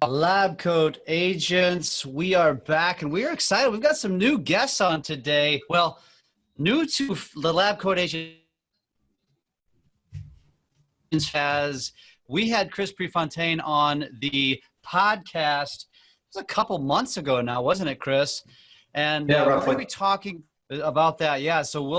LABCOAT agents, we are back and we are excited. We've got some new guests on today. Well, new to the LABCOAT agents, as we had Chris Prefontaine on the podcast. It was a couple months ago now, wasn't it, Chris? And yeah, we're going to be talking about that. Yeah, so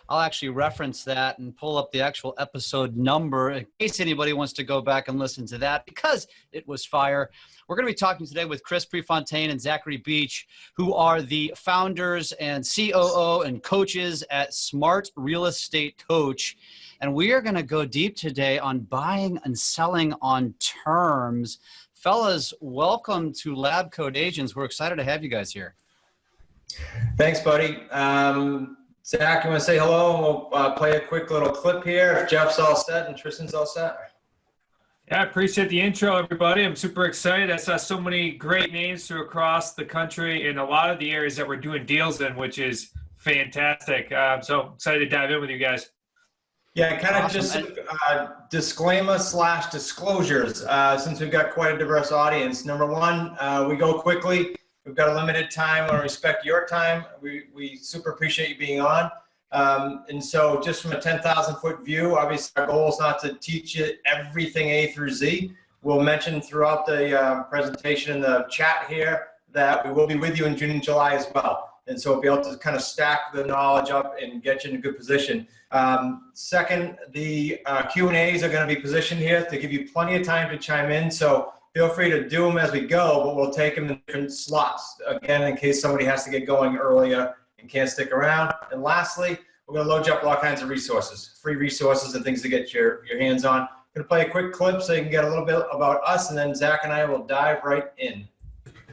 I'll actually reference that and pull up the actual episode number in case anybody wants to go back and listen to that, because it was fire. We're going to be talking today with Chris Prefontaine and Zachary Beach, who are the founders and COO and coaches at Smart Real Estate Coach. And we are going to go deep today on buying and selling on terms. Fellas, welcome to LABCOAT Agents. We're excited to have you guys here. Thanks, buddy. Zach, you want to say hello? We'll play a quick little clip here. If Jeff's all set and Tristan's all set. Yeah, I appreciate the intro, everybody. I'm super excited. I saw so many great names through across the country in a lot of the areas that we're doing deals in, which is fantastic. So excited to dive in with you guys. Yeah, kind of awesome. Just disclaimer / disclosures, since we've got quite a diverse audience. Number one, we go quickly. We've got a limited time. I want to respect your time. We super appreciate you being on. And so just from a 10,000 foot view, obviously our goal is not to teach you everything A through Z. We'll mention throughout the presentation in the chat here that we will be with you in June and July as well. And so we'll be able to kind of stack the knowledge up and get you in a good position. Second, the Q&As are going to be positioned here to give you plenty of time to chime in. So feel free to do them as we go, but we'll take them in different slots, again, in case somebody has to get going earlier and can't stick around. And lastly, we're going to load you up with all kinds of resources, free resources and things to get your hands on. I'm going to play a quick clip so you can get a little bit about us, and then Zach and I will dive right in.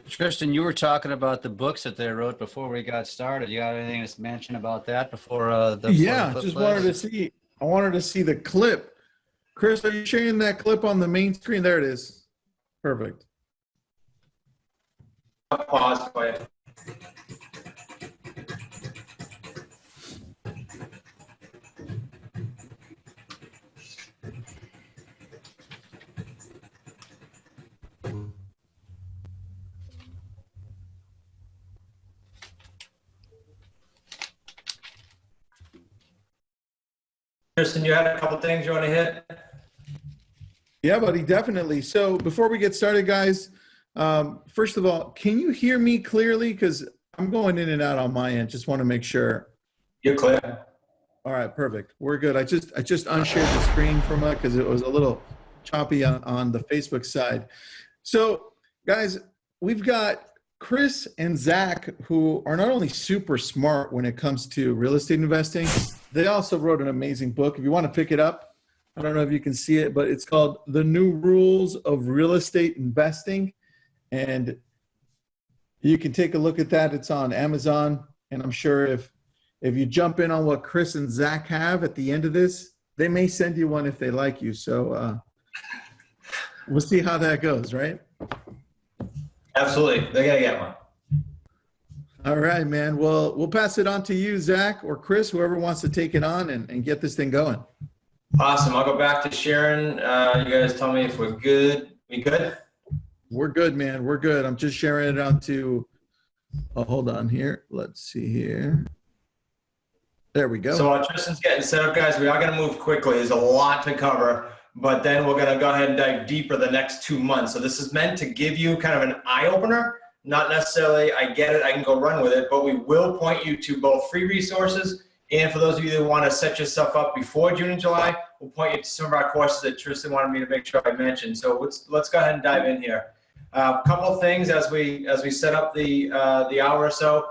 Tristan, you were talking about the books that they wrote before we got started. You got anything to mention about that before the Yeah, just wanted to see. I wanted to see the clip. Chris, are you sharing that clip on the main screen? There it is. Perfect. Pause for you. Tristan, you had a couple things you want to hit? Yeah, buddy, definitely. So before we get started, guys, first of all, can you hear me clearly? Because I'm going in and out on my end. Just want to make sure. You're clear. All right, perfect. We're good. I just unshared the screen from it because it was a little choppy on the Facebook side. So, guys, we've got Chris and Zach, who are not only super smart when it comes to real estate investing, they also wrote an amazing book. If you want to pick it up, I don't know if you can see it, but it's called The New Rules of Real Estate Investing. And you can take a look at that. It's on Amazon. And I'm sure if you jump in on what Chris and Zach have at the end of this, they may send you one if they like you. So we'll see how that goes, right? Absolutely. They got to get one. All right, man. Well, we'll pass it on to you, Zach, or Chris, whoever wants to take it on and get this thing going. Awesome. I'll go back to Sharon. You guys tell me if we're good. We good? We're good, man. We're good. I'm just sharing it on to, hold on here. Let's see here. There we go. So while Tristan's getting set up, guys, we are going to move quickly. There's a lot to cover, but then we're going to go ahead and dive deeper the next 2 months. So this is meant to give you kind of an eye-opener. Not necessarily, I get it, I can go run with it, but we will point you to both free resources, and for those of you that want to set yourself up before June and July, we'll point you to some of our courses that Tristan wanted me to make sure I mentioned. So let's go ahead and dive in here. A couple of things as we set up the hour or so.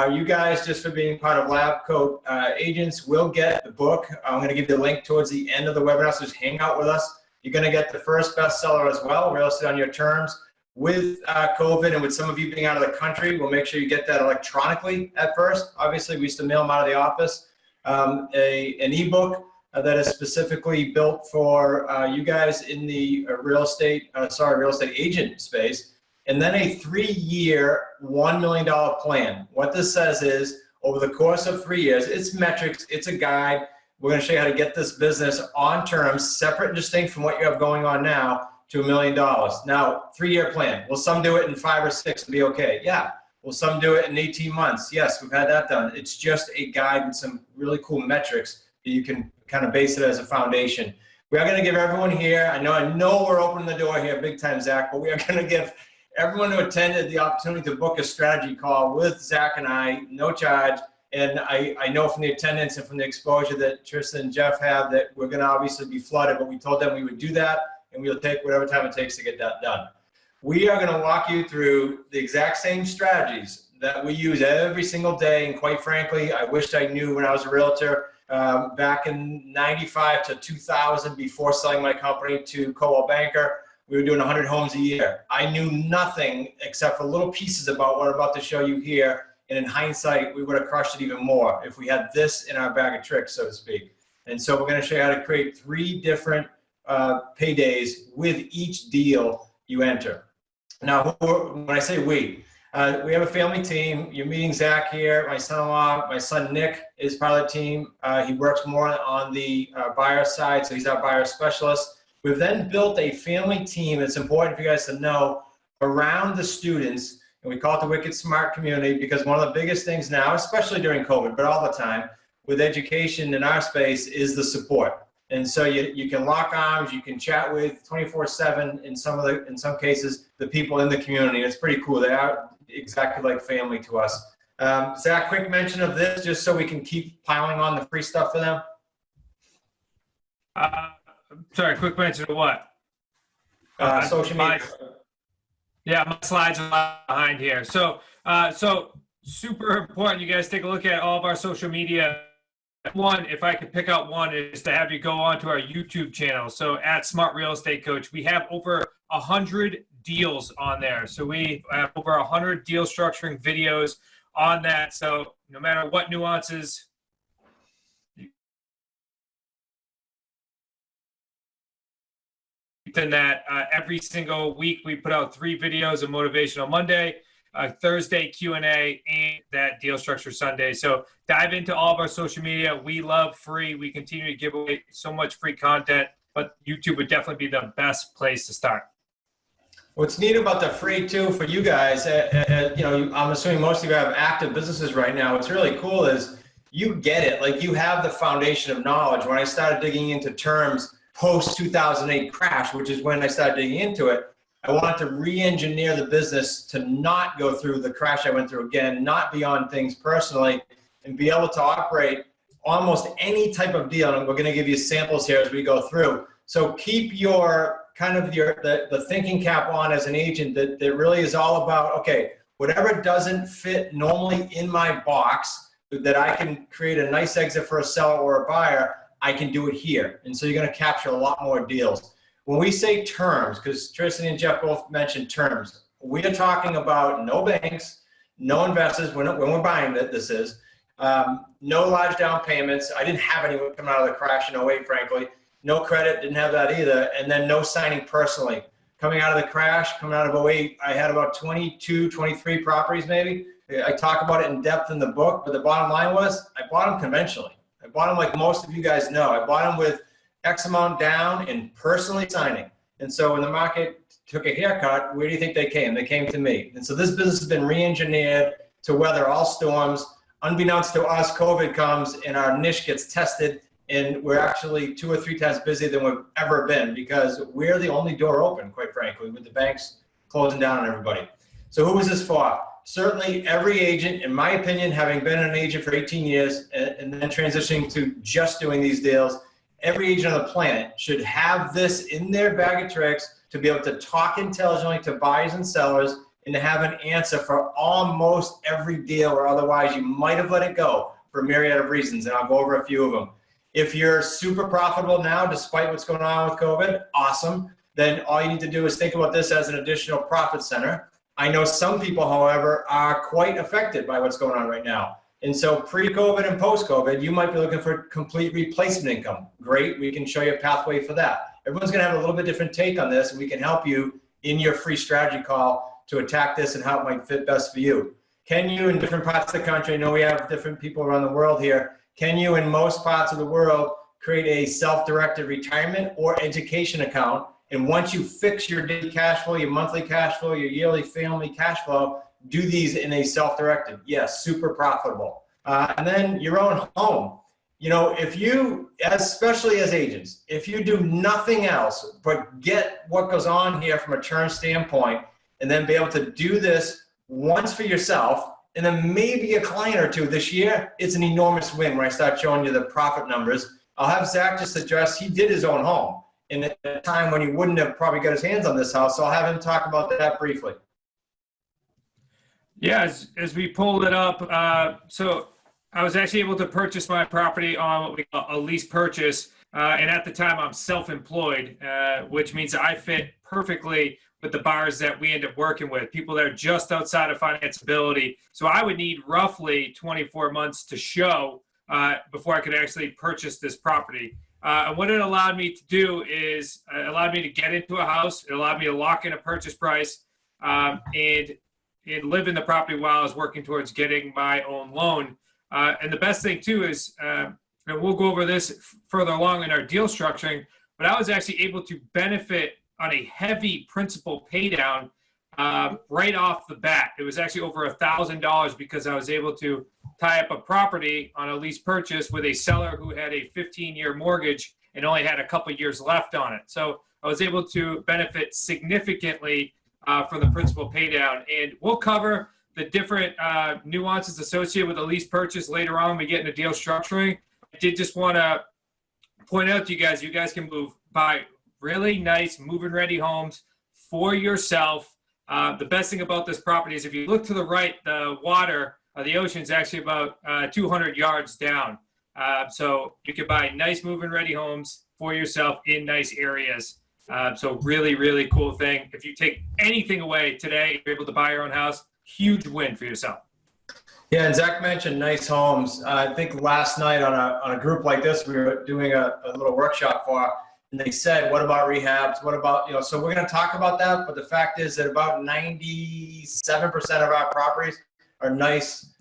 You guys, just for being part of LABCOAT agents, will get the book. I'm going to give you the link towards the end of the webinar, so just hang out with us. You're going to get the first bestseller as well, Real Estate on Your Terms. With COVID and with some of you being out of the country, we'll make sure you get that electronically at first. Obviously, we used to mail them out of the office. An ebook that is specifically built for you guys in the real estate agent space. And then a 3-year, $1 million plan. What this says is, over the course of 3 years, it's metrics, it's a guide. We're going to show you how to get this business on terms, separate and distinct from what you have going on now, to $1 million. Now, 3-year plan. Will some do it in 5 or 6 and be okay? Yeah. Will some do it in 18 months? Yes, we've had that done. It's just a guide with some really cool metrics that you can kind of base it as a foundation. We are going to give everyone here, I know we're opening the door here big time, Zach, but we are going to give everyone who attended the opportunity to book a strategy call with Zach and I, no charge. And I know from the attendance and from the exposure that Tristan and Jeff have that we're going to obviously be flooded, but we told them we would do that and we'll take whatever time it takes to get that done. We are going to walk you through the exact same strategies that we use every single day. And quite frankly, I wished I knew when I was a realtor back in 95 to 2000 before selling my company to Coldwell Banker. We were doing 100 homes a year. I knew nothing except for little pieces about what I'm about to show you here. And in hindsight, we would have crushed it even more if we had this in our bag of tricks, so to speak. And so we're going to show you how to create 3 different paydays with each deal you enter. Now, when I say we have a family team. You're meeting Zach here, my son-in-law. My son, Nick, is part of the team. He works more on the buyer side, so he's our buyer specialist. We've then built a family team. It's important for you guys to know around the students. And we call it the Wicked Smart community because one of the biggest things now, especially during COVID, but all the time with education in our space is the support. And so you can lock arms, you can chat with 24/7 in some cases, the people in the community. It's pretty cool. They are exactly like family to us. Zach, quick mention of this just so we can keep piling on the free stuff for them. Sorry, quick mention of what? Social media. Yeah, my slides are behind here. So super important. You guys take a look at all of our social media. One, if I could pick out one, is to have you go onto our YouTube channel. So at Smart Real Estate Coach, we have over 100 deals on there. So we have over 100 deal structuring videos on that. So no matter what nuances, than that, every single week we put out 3 videos of Motivational Monday, Thursday Q&A, and that Deal Structure Sunday. So dive into all of our social media. We love free. We continue to give away so much free content, but YouTube would definitely be the best place to start. What's neat about the free too for you guys, I'm assuming most of you have active businesses right now. What's really cool is you get it. Like you have the foundation of knowledge. When I started digging into terms post 2008 crash, which is when I started digging into it, I wanted to re-engineer the business to not go through the crash I went through again, not be on things personally, and be able to operate almost any type of deal. And we're going to give you samples here as we go through. So keep your the thinking cap on as an agent that really is all about, okay, whatever doesn't fit normally in my box that I can create a nice exit for a seller or a buyer, I can do it here. And so you're going to capture a lot more deals. When we say terms, because Tristan and Jeff both mentioned terms, we are talking about no banks, no investors when we're buying this is, no large down payments. I didn't have anyone come out of the crash in 08, frankly. No credit, didn't have that either. And then no signing personally. Coming out of the crash, coming out of 08, I had about 22, 23 properties maybe. I talk about it in depth in the book, but the bottom line was I bought them conventionally. I bought them like most of you guys know. I bought them with X amount down and personally signing. And so when the market took a haircut, where do you think they came? They came to me. And so this business has been re-engineered to weather all storms. Unbeknownst to us, COVID comes and our niche gets tested, and we're actually 2 or 3 times busier than we've ever been because we're the only door open, quite frankly, with the banks closing down on everybody. So who was this for? Certainly every agent, in my opinion, having been an agent for 18 years and then transitioning to just doing these deals, every agent on the planet should have this in their bag of tricks to be able to talk intelligently to buyers and sellers and to have an answer for almost every deal, or otherwise you might have let it go for a myriad of reasons, and I'll go over a few of them. If you're super profitable now, despite what's going on with COVID, awesome. Then all you need to do is think about this as an additional profit center. I know some people, however, are quite affected by what's going on right now. And so pre-COVID and post-COVID, you might be looking for complete replacement income. Great, we can show you a pathway for that. Everyone's gonna have a little bit different take on this, and we can help you in your free strategy call to attack this and how it might fit best for you. Can you, in different parts of the country, I know we have different people around the world here, can you, in most parts of the world, create a self-directed retirement or education account And once you fix your daily cash flow, your monthly cash flow, your yearly family cash flow, do these in a self-directed. Yes, super profitable. And then your own home. You know, if you, especially as agents, if you do nothing else but get what goes on here from a term standpoint, and then be able to do this once for yourself, and then maybe a client or two this year, it's an enormous win when I start showing you the profit numbers. I'll have Zach just address, he did his own home in a time when he wouldn't have probably got his hands on this house. So I'll have him talk about that briefly. Yeah, as we pulled it up, so I was actually able to purchase my property on what we call a lease purchase. And at the time I'm self-employed, which means I fit perfectly with the buyers that we end up working with, people that are just outside of financeability. So I would need roughly 24 months to show before I could actually purchase this property. And what it allowed me to do is it allowed me to get into a house. It allowed me to lock in a purchase price and live in the property while I was working towards getting my own loan. And the best thing too is, and we'll go over this further along in our deal structuring, but I was actually able to benefit on a heavy principal pay down right off the bat. It was actually over $1,000 because I was able to tie up a property on a lease purchase with a seller who had a 15-year mortgage and only had a couple years left on it. So I was able to benefit significantly from the principal pay down. And we'll cover the different nuances associated with a lease purchase later on when we get into deal structuring. I did just want to point out to you guys can buy really nice move-in ready homes for yourself. The best thing about this property is if you look to the right, the water, the ocean is actually about 200 yards down. So you can buy nice move-in ready homes for yourself in nice areas. So really, really cool thing. If you take anything away today, you're able to buy your own house, huge win for yourself. Yeah, and Zach mentioned nice homes. I think last night on a group like this, we were doing a little workshop for, and they said, what about rehabs? What about, you know, so we're going to talk about that. But the fact is that about 97% of our properties are nice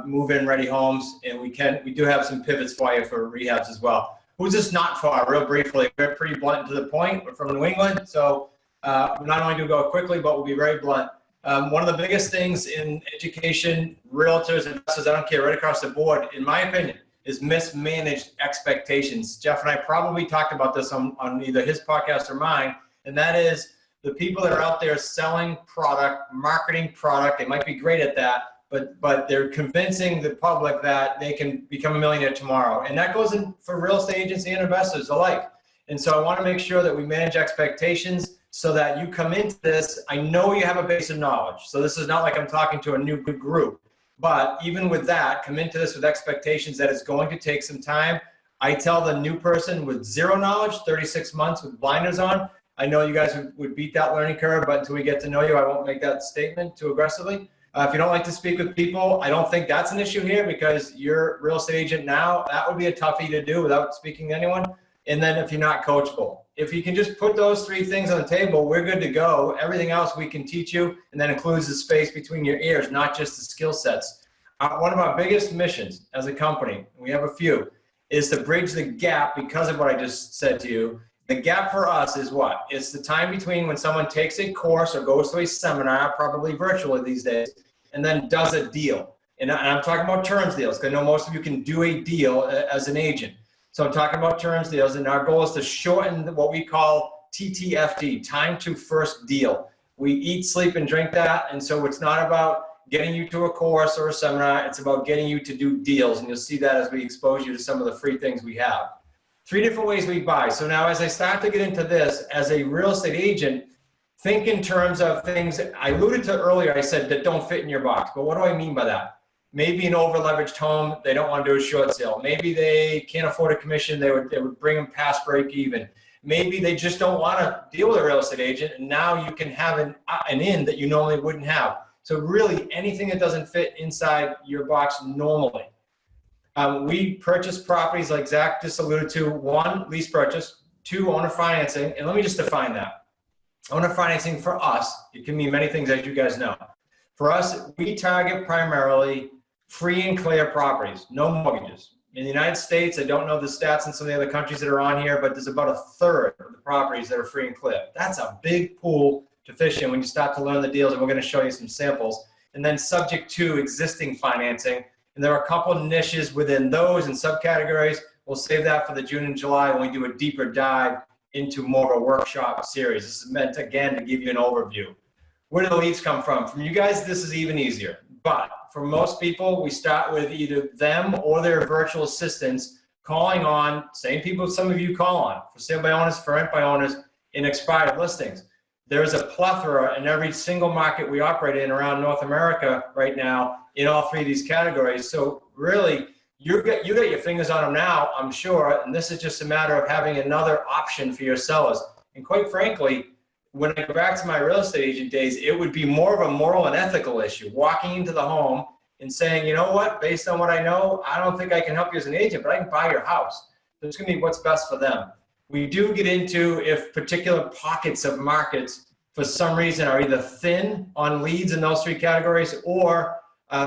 move-in ready homes. And we do have some pivots for you for rehabs as well. Who's this not for? Real briefly, we're pretty blunt to the point. We're from New England. So we're not only going to go quickly, but we'll be very blunt. One of the biggest things in education, realtors, investors, I don't care, right across the board, in my opinion, is mismanaged expectations. Jeff and I probably talked about this on either his podcast or mine, and that is the people that are out there selling product, marketing product. They might be great at that, but they're convincing the public that they can become a millionaire tomorrow. And that goes in for real estate agents and investors alike. And so I want to make sure that we manage expectations so that you come into this. I know you have a base of knowledge. So this is not like I'm talking to a new group. But even with that, come into this with expectations that it's going to take some time. I tell the new person with zero knowledge, 36 months with blinders on. I know you guys would beat that learning curve, but until we get to know you, I won't make that statement too aggressively. If you don't like to speak with people, I don't think that's an issue here because you're a real estate agent now. That would be a toughie to do without speaking to anyone. And then if you're not coachable, if you can just put those three things on the table, we're good to go. Everything else we can teach you, and that includes the space between your ears, not just the skill sets. One of our biggest missions as a company, we have a few, is to bridge the gap because of what I just said to you. The gap for us is what? It's the time between when someone takes a course or goes to a seminar, probably virtually these days, and then does a deal. And I'm talking about terms deals, because I know most of you can do a deal as an agent. So I'm talking about terms deals, and our goal is to shorten what we call TTFD, time to first deal. We eat, sleep, and drink that, and so it's not about getting you to a course or a seminar, it's about getting you to do deals, and you'll see that as we expose you to some of the free things we have. 3 different ways we buy. So now as I start to get into this, as a real estate agent, think in terms of things I alluded to earlier. I said that don't fit in your box, but what do I mean by that? Maybe an over-leveraged home, they don't want to do a short sale. Maybe they can't afford a commission, they would bring them past break even. Maybe they just don't want to deal with a real estate agent, and now you can have an in that you normally wouldn't have. So really anything that doesn't fit inside your box normally. We purchase properties like Zach just alluded to. 1, lease purchase. 2, owner financing. And let me just define that. Owner financing for us, it can mean many things, as you guys know. For us, we target primarily free and clear properties, no mortgages. In the United States, I don't know the stats in some of the other countries that are on here, but there's about 1/3 of the properties that are free and clear. That's a big pool to fish in when you start to learn the deals, and we're going to show you some samples. And then subject to existing financing. And there are a couple of niches within those and subcategories. We'll save that for the June and July when we do a deeper dive into more of a workshop series. This is meant, again, to give you an overview. Where do the leads come from? From you guys, this is even easier. But for most people, we start with either them or their virtual assistants calling on, same people some of you call on, for sale by owners, for rent by owners, in expired listings. There's a plethora in every single market we operate in around North America right now in all three of these categories. So really, you got your fingers on them now, I'm sure, and this is just a matter of having another option for your sellers. And quite frankly, when I go back to my real estate agent days, it would be more of a moral and ethical issue, walking into the home and saying, you know what, based on what I know, I don't think I can help you as an agent, but I can buy your house. So it's gonna be what's best for them. We do get into if particular pockets of markets for some reason are either thin on leads in those three categories, or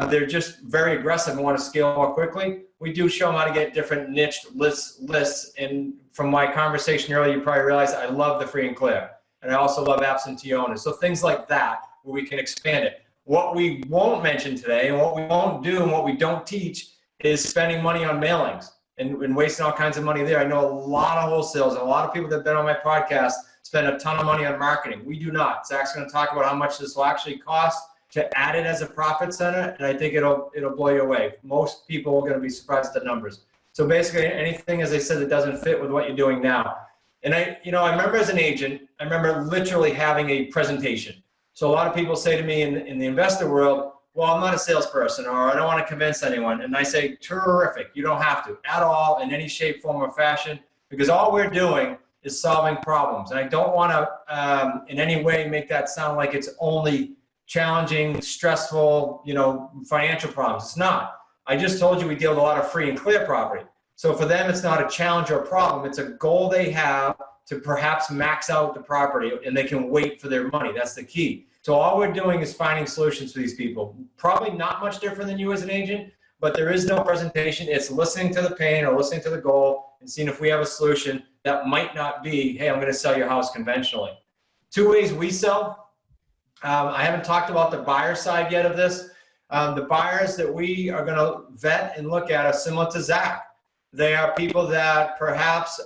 they're just very aggressive and want to scale more quickly. We do show them how to get different niche lists. And from my conversation earlier, you probably realize I love the free and clear. And I also love absentee owners. So things like that, where we can expand it. What we won't mention today, and what we won't do, and what we don't teach, is spending money on mailings and wasting all kinds of money there. I know a lot of wholesales and a lot of people that have been on my podcast spend a ton of money on marketing. We do not. Zach's going to talk about how much this will actually cost to add it as a profit center, and I think it'll blow you away. Most people are going to be surprised at the numbers. So basically, anything, as I said, that doesn't fit with what you're doing now. And I remember as an agent, I remember literally having a presentation. So a lot of people say to me in the investor world, well, I'm not a salesperson, or I don't want to convince anyone. And I say, terrific, you don't have to at all, in any shape, form, or fashion, because all we're doing is solving problems. And I don't want to in any way make that sound like it's only challenging, stressful, financial problems. It's not. I just told you we deal with a lot of free and clear property. So for them, it's not a challenge or a problem. It's a goal they have to perhaps max out the property, and they can wait for their money. That's the key. So all we're doing is finding solutions for these people. Probably not much different than you as an agent, but there is no presentation. It's listening to the pain or listening to the goal and seeing if we have a solution that might not be, hey, I'm going to sell your house conventionally. Two ways we sell. I haven't talked about the buyer side yet of this. The buyers that we are going to vet and look at are similar to Zach. They are people that perhaps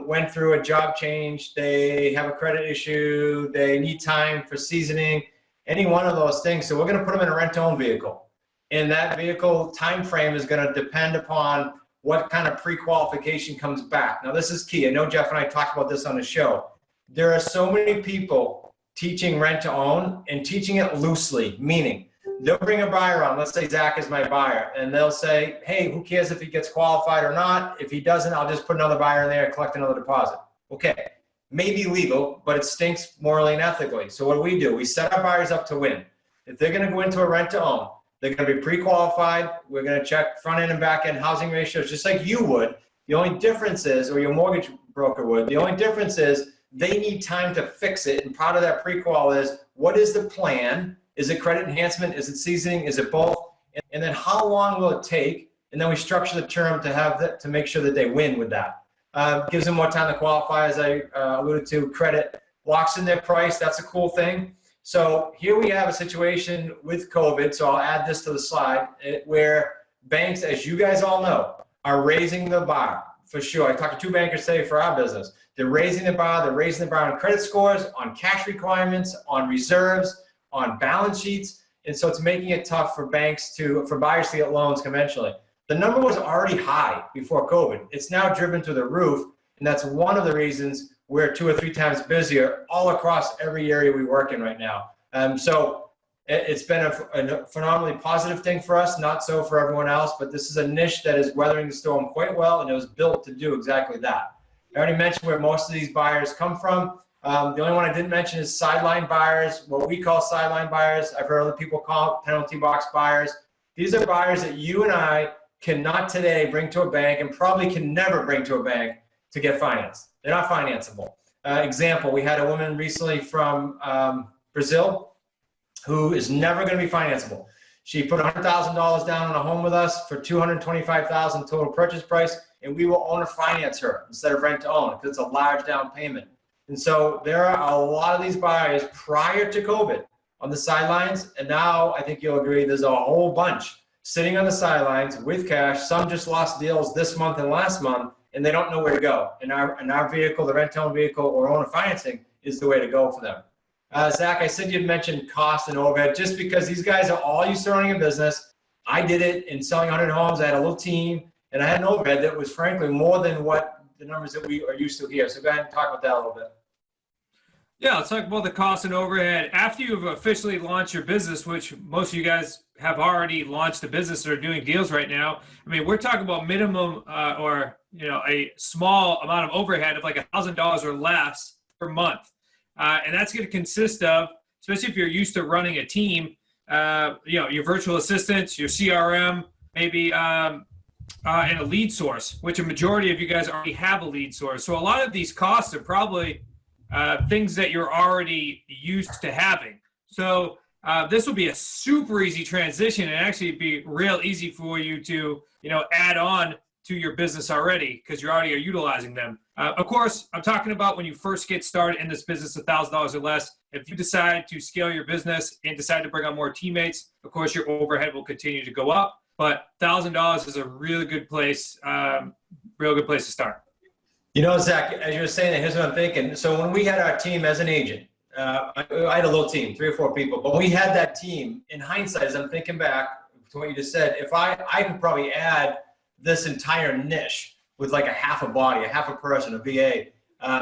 went through a job change, they have a credit issue, they need time for seasoning, any one of those things. So we're going to put them in a rent-to-own vehicle. And that vehicle time frame is going to depend upon what kind of pre-qualification comes back. Now, this is key. I know Jeff and I talked about this on the show. There are so many people teaching rent-to-own and teaching it loosely, meaning they'll bring a buyer on. Let's say Zach is my buyer, and they'll say, hey, who cares if he gets qualified or not? If he doesn't, I'll just put another buyer in there and collect another deposit. Okay, maybe legal, but it stinks morally and ethically. So what do? We set our buyers up to win. If they're going to go into a rent-to-own, they're going to be pre-qualified. We're going to check front-end and back-end housing ratios just like you would. The only difference is, or your mortgage broker would, the only difference is they need time to fix it. And part of that pre-qual is, what is the plan? Is it credit enhancement? Is it seasoning? Is it both? And then how long will it take? And then we structure the term to have that, to make sure that they win with that. Gives them more time to qualify, as I alluded to. Credit locks in their price. That's a cool thing. So here we have a situation with COVID. So I'll add this to the slide where banks, as you guys all know, are raising the bar for sure. I talked to 2 bankers today for our business. They're raising the bar. They're raising the bar on credit scores, on cash requirements, on reserves, on balance sheets. And so it's making it tough for buyers to get loans conventionally. The number was already high before COVID. It's now driven to the roof. And that's one of the reasons we're 2 or 3 times busier all across every area we work in right now. So it's been a phenomenally positive thing for us, not so for everyone else, but this is a niche that is weathering the storm quite well, and it was built to do exactly that. I already mentioned where most of these buyers come from. The only one I didn't mention is sideline buyers, what we call sideline buyers. I've heard other people call it penalty box buyers. These are buyers that you and I cannot today bring to a bank, and probably can never bring to a bank to get financed. They're not financeable. Example, we had a woman recently from Brazil who is never going to be financeable. She put $100,000 down on a home with us for $225,000 total purchase price, and we will owner finance her instead of rent to own because it's a large down payment. And so there are a lot of these buyers prior to COVID on the sidelines, and now I think you'll agree there's a whole bunch sitting on the sidelines with cash. Some just lost deals this month and last month, and they don't know where to go. And our vehicle, the rent-to-own vehicle or owner financing, is the way to go for them. Zach, I said you'd mentioned cost and overhead just because these guys are all used to running a business. I did it in selling 100 homes. I had a little team, and I had an overhead that was frankly more than what the numbers that we are used to here. So go ahead and talk about that a little bit. Yeah, let's talk about the cost and overhead. After you've officially launched your business, which most of you guys have already launched a business or are doing deals right now, I mean, we're talking about minimum or a small amount of overhead of like $1,000 or less per month. And that's going to consist of, especially if you're used to running a team, your virtual assistants, your CRM, maybe, and a lead source, which a majority of you guys already have a lead source. So a lot of these costs are probably things that you're already used to having. So this will be a super easy transition and actually be real easy for you to, add on to your business already because you already are utilizing them. Of course, I'm talking about when you first get started in this business, $1,000 or less. If you decide to scale your business and decide to bring on more teammates, of course, your overhead will continue to go up. But $1,000 is a really good place, to start. Zach, as you were saying, here's what I'm thinking. So when we had our team as an agent, I had a little team, 3 or 4 people, but we had that team. In hindsight, as I'm thinking back to what you just said, if I could probably add this entire niche with like a half a body, a half a person, a VA.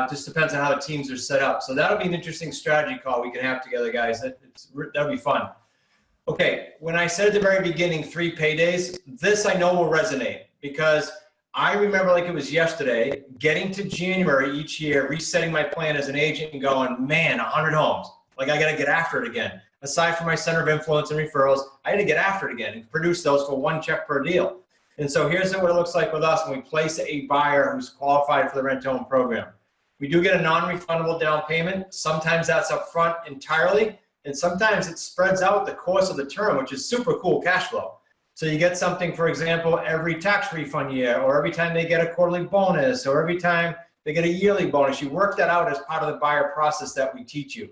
Just depends on how the teams are set up. So that'll be an interesting strategy call we can have together, guys. That'll be fun. Okay, when I said at the very beginning, 3 paydays, this I know will resonate because I remember like it was yesterday, getting to January each year, resetting my plan as an agent and going, man, 100 homes. Like I got to get after it again. Aside from my center of influence and referrals, I had to get after it again and produce those for 1 check per deal. And so here's what it looks like with us when we place a buyer who's qualified for the rent-to-own program. We do get a non-refundable down payment. Sometimes that's up front entirely, and sometimes it spreads out the course of the term, which is super cool cash flow. So you get something, for example, every tax refund year, or every time they get a quarterly bonus, or every time they get a yearly bonus. You work that out as part of the buyer process that we teach you.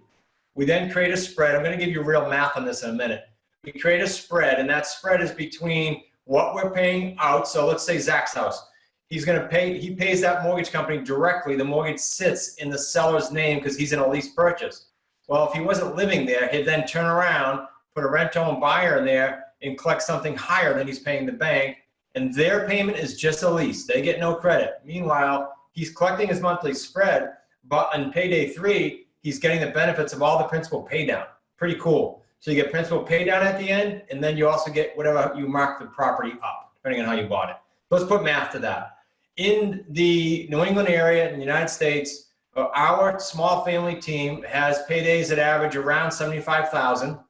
We then create a spread. I'm going to give you real math on this in a minute. We create a spread, and that spread is between what we're paying out. So let's say Zach's house. He pays that mortgage company directly. The mortgage sits in the seller's name because he's in a lease purchase. Well, if he wasn't living there, he'd then turn around, put a rent-to-own buyer in there and collect something higher than he's paying the bank. And their payment is just a lease. They get no credit. Meanwhile, he's collecting his monthly spread, but on payday 3, he's getting the benefits of all the principal pay down. Pretty cool. So you get principal pay down at the end, and then you also get whatever you mark the property up, depending on how you bought it. Let's put math to that. In the New England area in the United States, our small family team has paydays that average around $75,000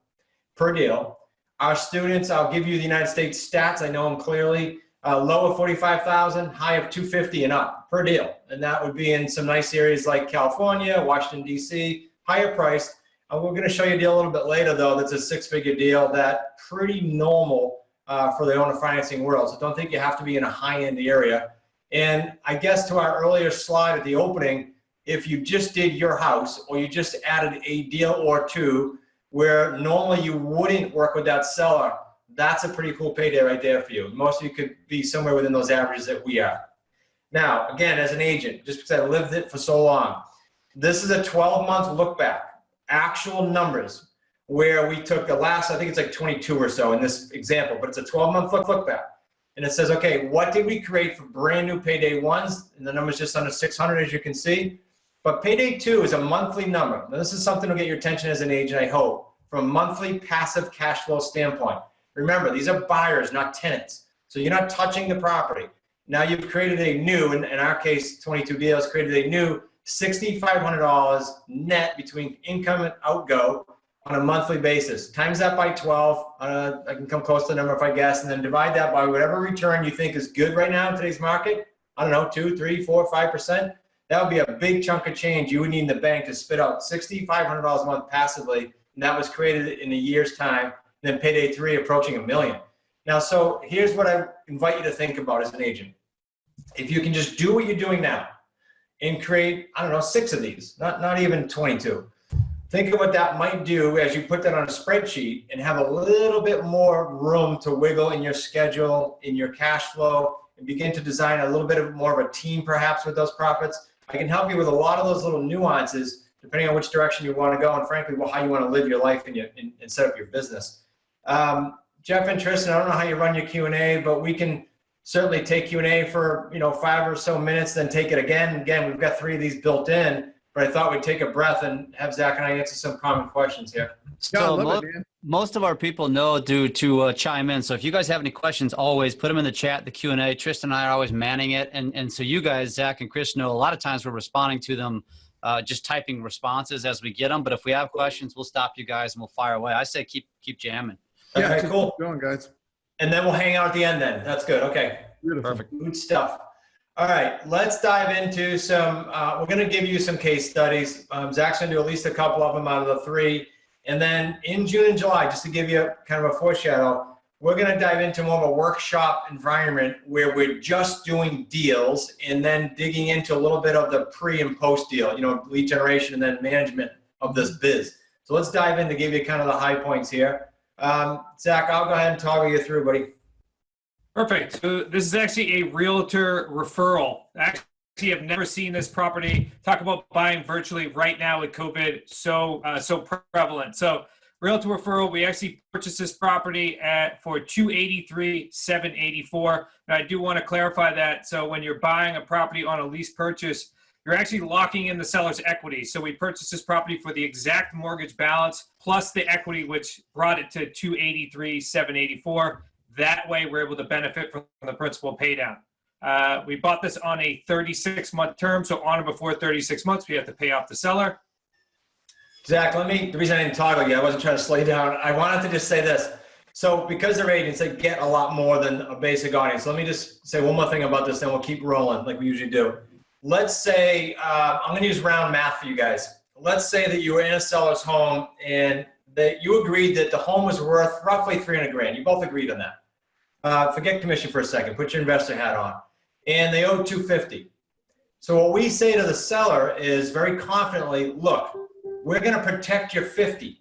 per deal. Our students, I'll give you the United States stats, I know them clearly, low of $45,000, high of $250,000 and up per deal. And that would be in some nice areas like California, Washington, D.C., higher priced. We're going to show you a deal a little bit later, though, that's a 6-figure deal that's pretty normal for the owner financing world. So don't think you have to be in a high-end area. And I guess to our earlier slide at the opening, if you just did your house or you just added a deal or 2 where normally you wouldn't work with that seller, that's a pretty cool payday right there for you. Most of you could be somewhere within those averages that we are. Now, again, as an agent, just because I lived it for so long, this is a 12-month look back. Actual numbers where we took the last, I think it's like 22 or so in this example, but it's a 12-month look back. And it says, okay, what did we create for brand new payday 1s? And the number's just under 600, as you can see. But payday 2 is a monthly number. Now, this is something to get your attention as an agent, I hope, from a monthly passive cash flow standpoint. Remember, these are buyers, not tenants. So you're not touching the property. Now you've created a new, in our case, 22 deals, created a new $6,500 net between income and outgo on a monthly basis. Times that by 12. I can come close to the number if I guess, and then divide that by whatever return you think is good right now in today's market. I don't know, 2, 3, 4, 5%. That would be a big chunk of change you would need in the bank to spit out $6,500 a month passively, and that was created in a year's time. then payday 3 approaching $1 million. Now, so here's what I invite you to think about as an agent. If you can just do what you're doing now and create, I don't know, 6 of these, not even 22. Think of what that might do as you put that on a spreadsheet and have a little bit more room to wiggle in your schedule, in your cash flow, and begin to design a little bit of more of a team perhaps with those profits. I can help you with a lot of those little nuances depending on which direction you want to go and frankly, how you want to live your life and set up your business. Jeff and Tristan, I don't know how you run your Q&A, but we can certainly take Q&A for 5 or so minutes, then take it again. Again, we've got 3 of these built in, but I thought we'd take a breath and have Zach and I answer some common questions here. So most of our people know to chime in. So if you guys have any questions, always put them in the chat, the Q&A. Tristan and I are always manning it. And so you guys, Zach and Chris, know a lot of times we're responding to them, just typing responses as we get them. But if we have questions, we'll stop you guys and we'll fire away. I say keep jamming. Yeah, Okay, cool. Keep going, guys. And then we'll hang out at the end then. That's good. Okay. Beautiful. Perfect. Good stuff. All right, let's dive into some, we're going to give you some case studies. Zach's going to do at least a couple of them out of the 3. And then in June and July, just to give you kind of a foreshadow, we're going to dive into more of a workshop environment where we're just doing deals and then digging into a little bit of the pre and post deal, lead generation and then management of this biz. So let's dive in to give you kind of the high points here. Zach, I'll go ahead and toggle you through, buddy. Perfect. So this is actually a realtor referral. Actually, I've never seen this property. Talk about buying virtually right now with COVID so prevalent. So realtor referral, we actually purchased this property for $283,784. Now I do want to clarify that. So when you're buying a property on a lease purchase, you're actually locking in the seller's equity. So we purchased this property for the exact mortgage balance plus the equity, which brought it to $283,784. That way, we're able to benefit from the principal pay down. We bought this on a 36-month term, so on or before 36 months, we have to pay off the seller. Zach, the reason I didn't toggle you, I wasn't trying to slow you down. I wanted to just say this. So because they're agents, they get a lot more than a basic audience. Let me just say one more thing about this, then we'll keep rolling like we usually do. Let's say, I'm going to use round math for you guys. Let's say that you were in a seller's home and that you agreed that the home was worth roughly $300,000. You both agreed on that. Forget commission for a second. Put your investor hat on. And they owed $250,000. So what we say to the seller is very confidently, look, we're going to protect your $50,000.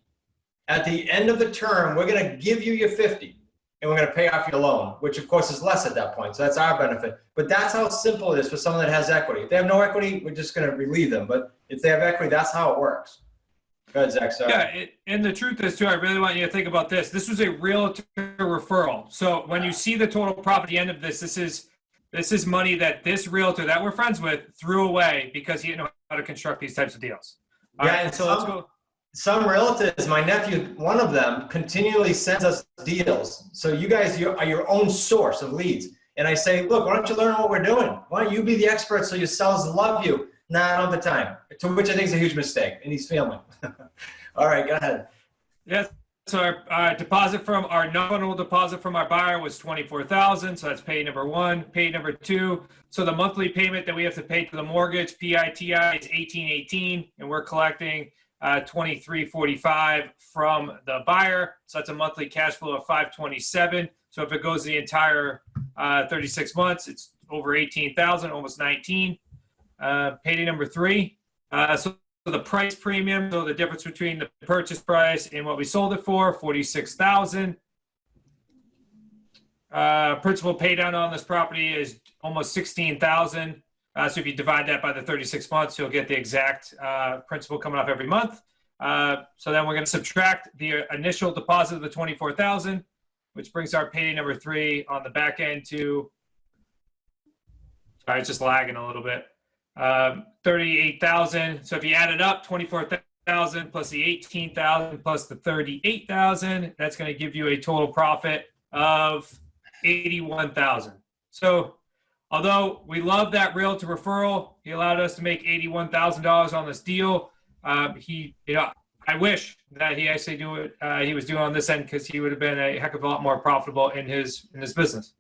At the end of the term, we're going to give you your $50,000 and we're going to pay off your loan, which of course is less at that point. So that's our benefit. But that's how simple it is for someone that has equity. If they have no equity, we're just going to relieve them. But if they have equity, that's how it works. Go ahead, Zach. Sorry. Yeah, and the truth is, too, I really want you to think about this. This was a realtor referral. So when you see the total profit at the end of this, this is money that this realtor that we're friends with threw away because he didn't know how to construct these types of deals. All right, and so let's go. Some relatives, my nephew, one of them, continually sends us deals. So you guys are your own source of leads. And I say, look, why don't you learn what we're doing? Why don't you be the expert so your sellers love you? Nah, I don't have the time. To which I think is a huge mistake, and he's failing. All right, go ahead. Yes. So our deposit from our nominal deposit from our buyer was $24,000. So that's pay number 1. Pay number 2. So the monthly payment that we have to pay to the mortgage PITI is $1,818, and we're collecting $23.45 from the buyer. So that's a monthly cash flow of $527. So if it goes the entire 36 months, it's over $18,000, almost $19,000. Payday number 3. So the price premium, so the difference between the purchase price and what we sold it for, $46,000. Principal pay down on this property is almost $16,000. So if you divide that by the 36 months, you'll get the exact principal coming off every month. So then we're going to subtract the initial deposit of the $24,000, which brings our payday number 3 on the back end to, sorry, it's just lagging a little bit. $38,000. So if you add it up, $24,000 plus the $18,000 plus the $38,000, that's going to give you a total profit of $81,000. So although we love that realtor referral, he allowed us to make $81,000 on this deal. I wish that he actually knew what he was doing on this end, because he would have been a heck of a lot more profitable in his business.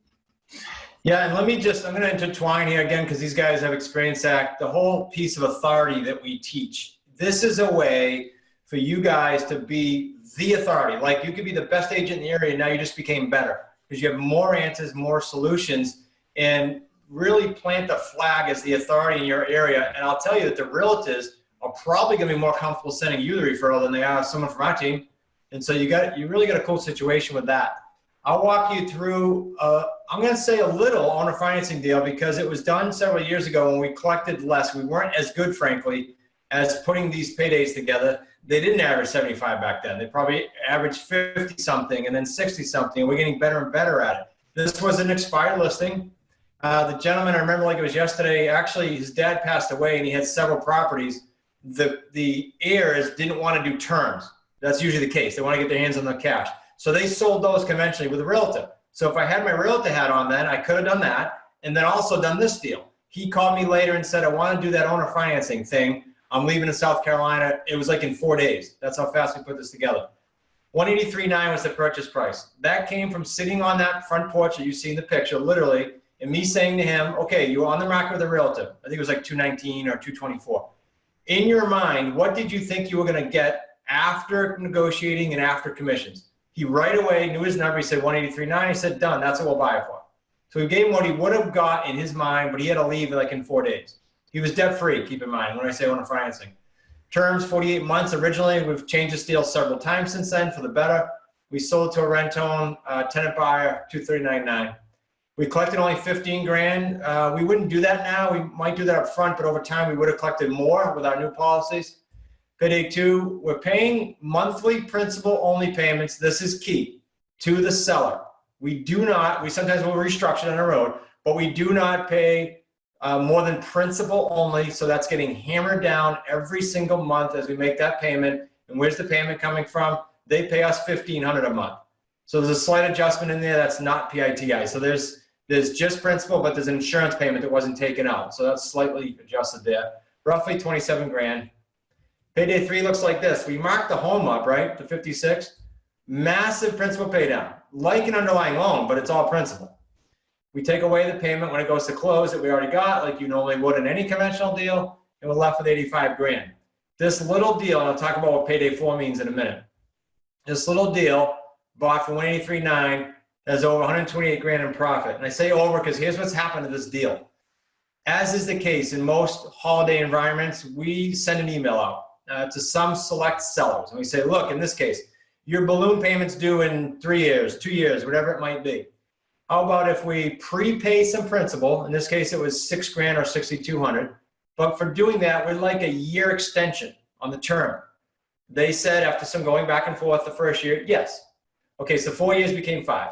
Yeah, and I'm going to intertwine here again, because these guys have experience that the whole piece of authority that we teach. This is a way for you guys to be the authority. Like you could be the best agent in the area, and now you just became better because you have more answers, more solutions, and really plant the flag as the authority in your area. And I'll tell you that the realtors are probably going to be more comfortable sending you the referral than they are someone from our team. And so you really got a cool situation with that. I'll walk you through, I'm going to say a little owner financing deal because it was done several years ago when we collected less. We weren't as good, frankly, as putting these paydays together. They didn't average 75 back then. They probably averaged 50 something and then 60 something. And we're getting better and better at it. This was an expired listing. The gentleman, I remember like it was yesterday, actually his dad passed away and he had several properties. The heirs didn't want to do terms. That's usually the case. They want to get their hands on the cash. So they sold those conventionally with a realtor. So if I had my realtor hat on then, I could have done that and then also done this deal. He called me later and said, I want to do that owner financing thing. I'm leaving in South Carolina. It was like in 4 days. That's how fast we put this together. $183,900 was the purchase price. That came from sitting on that front porch that you see in the picture, literally, and me saying to him, okay, you're on the market with a realtor. I think it was like 219 or 224. In your mind, what did you think you were going to get after negotiating and after commissions? He right away knew his number. He said 183.9. He said, done. That's what we'll buy it for. So we gave him what he would have got in his mind, but he had to leave like in 4 days. He was debt free, keep in mind, when I say owner financing. Terms, 48 months originally. We've changed this deal several times since then for the better. We sold to a rent-own tenant buyer, 239.9. We collected only 15 grand. We wouldn't do that now. We might do that up front, but over time we would have collected more with our new policies. Payday 2, we're paying monthly principal only payments. This is key to the seller. We sometimes will restructure on the road, but we do not pay more than principal only. So that's getting hammered down every single month as we make that payment. And where's the payment coming from? They pay us $1,500 a month. So there's a slight adjustment in there. That's not PITI. So there's just principal, but there's an insurance payment that wasn't taken out. So that's slightly adjusted there. Roughly 27 grand. Payday 3 looks like this. We marked the home up, right, to 56. Massive principal pay down, like an underlying loan, but it's all principal. We take away the payment when it goes to close that we already got, like you normally would in any conventional deal, and we're left with 85 grand. This little deal, and I'll talk about what Payday 4 means in a minute. This little deal bought for 183.9 has over 128 grand in profit. And I say over because here's what's happened to this deal. As is the case in most holiday environments, we send an email out to some select sellers. And we say, look, in this case, your balloon payment's due in 3 years, 2 years, whatever it might be. How about if we prepay some principal? In this case, it was 6 grand or 6,200. But for doing that, we'd like a year extension on the term. They said after some going back and forth the first year, yes. Okay, so 4 years became 5.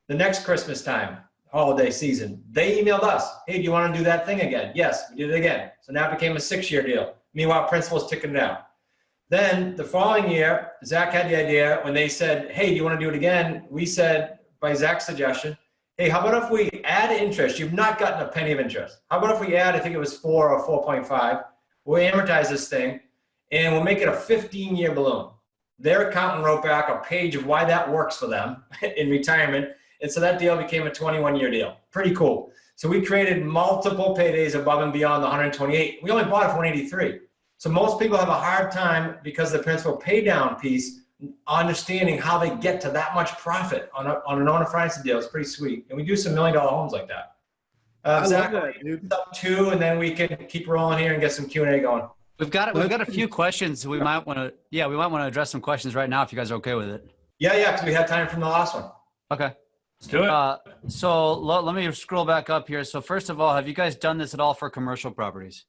The next Christmas time, holiday season, they emailed us, hey, do you want to do that thing again? Yes, we did it again. So now it became a 6-year deal. Meanwhile, principal's ticking down. Then the following year, Zach had the idea when they said, hey, do you want to do it again? We said, by Zach's suggestion, hey, how about if we add interest? You've not gotten a penny of interest. How about if we add, I think it was 4 or 4.5, we'll amortize this thing and we'll make it a 15-year balloon. Their accountant wrote back a page of why that works for them in retirement. And so that deal became a 21-year deal. Pretty cool. So we created multiple paydays above and beyond the 128. We only bought it for 183. So most people have a hard time because of the principal pay down piece, understanding how they get to that much profit on an owner financing deal. It's pretty sweet. And we do some $1 million homes like that. Zach, up 2, and then we can keep rolling here and get some Q&A going. We've got a few questions. We might want to address some questions right now if you guys are okay with it. Yeah, because we had time from the last one. Okay. Let's do it. So let me scroll back up here. So first of all, have you guys done this at all for commercial properties?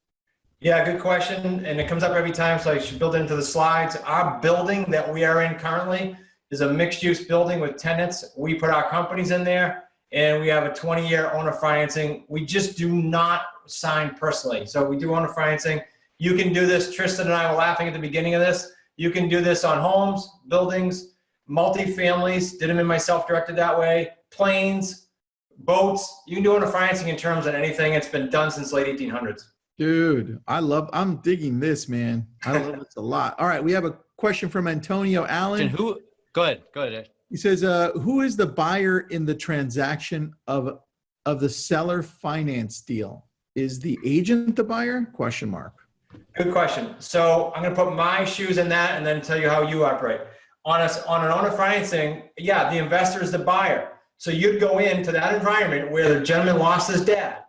Yeah, good question. And it comes up every time, so I should build it into the slides. Our building that we are in currently is a mixed-use building with tenants. We put our companies in there, and we have a 20-year owner financing. We just do not sign personally. So we do owner financing. You can do this. Tristan and I were laughing at the beginning of this. You can do this on homes, buildings, multi-families. Did them in my self-directed that way. Planes, boats. You can do owner financing in terms of anything. It's been done since late 1800s. Dude, I'm digging this, man. I love this a lot. All right, we have a question from Antonio Allen. Go ahead. He says, who is the buyer in the transaction of the seller finance deal? Is the agent the buyer? Question mark. Good question. So I'm going to put my shoes in that and then tell you how you operate. On an owner financing, yeah, the investor is the buyer. So you'd go into that environment where the gentleman lost his dad,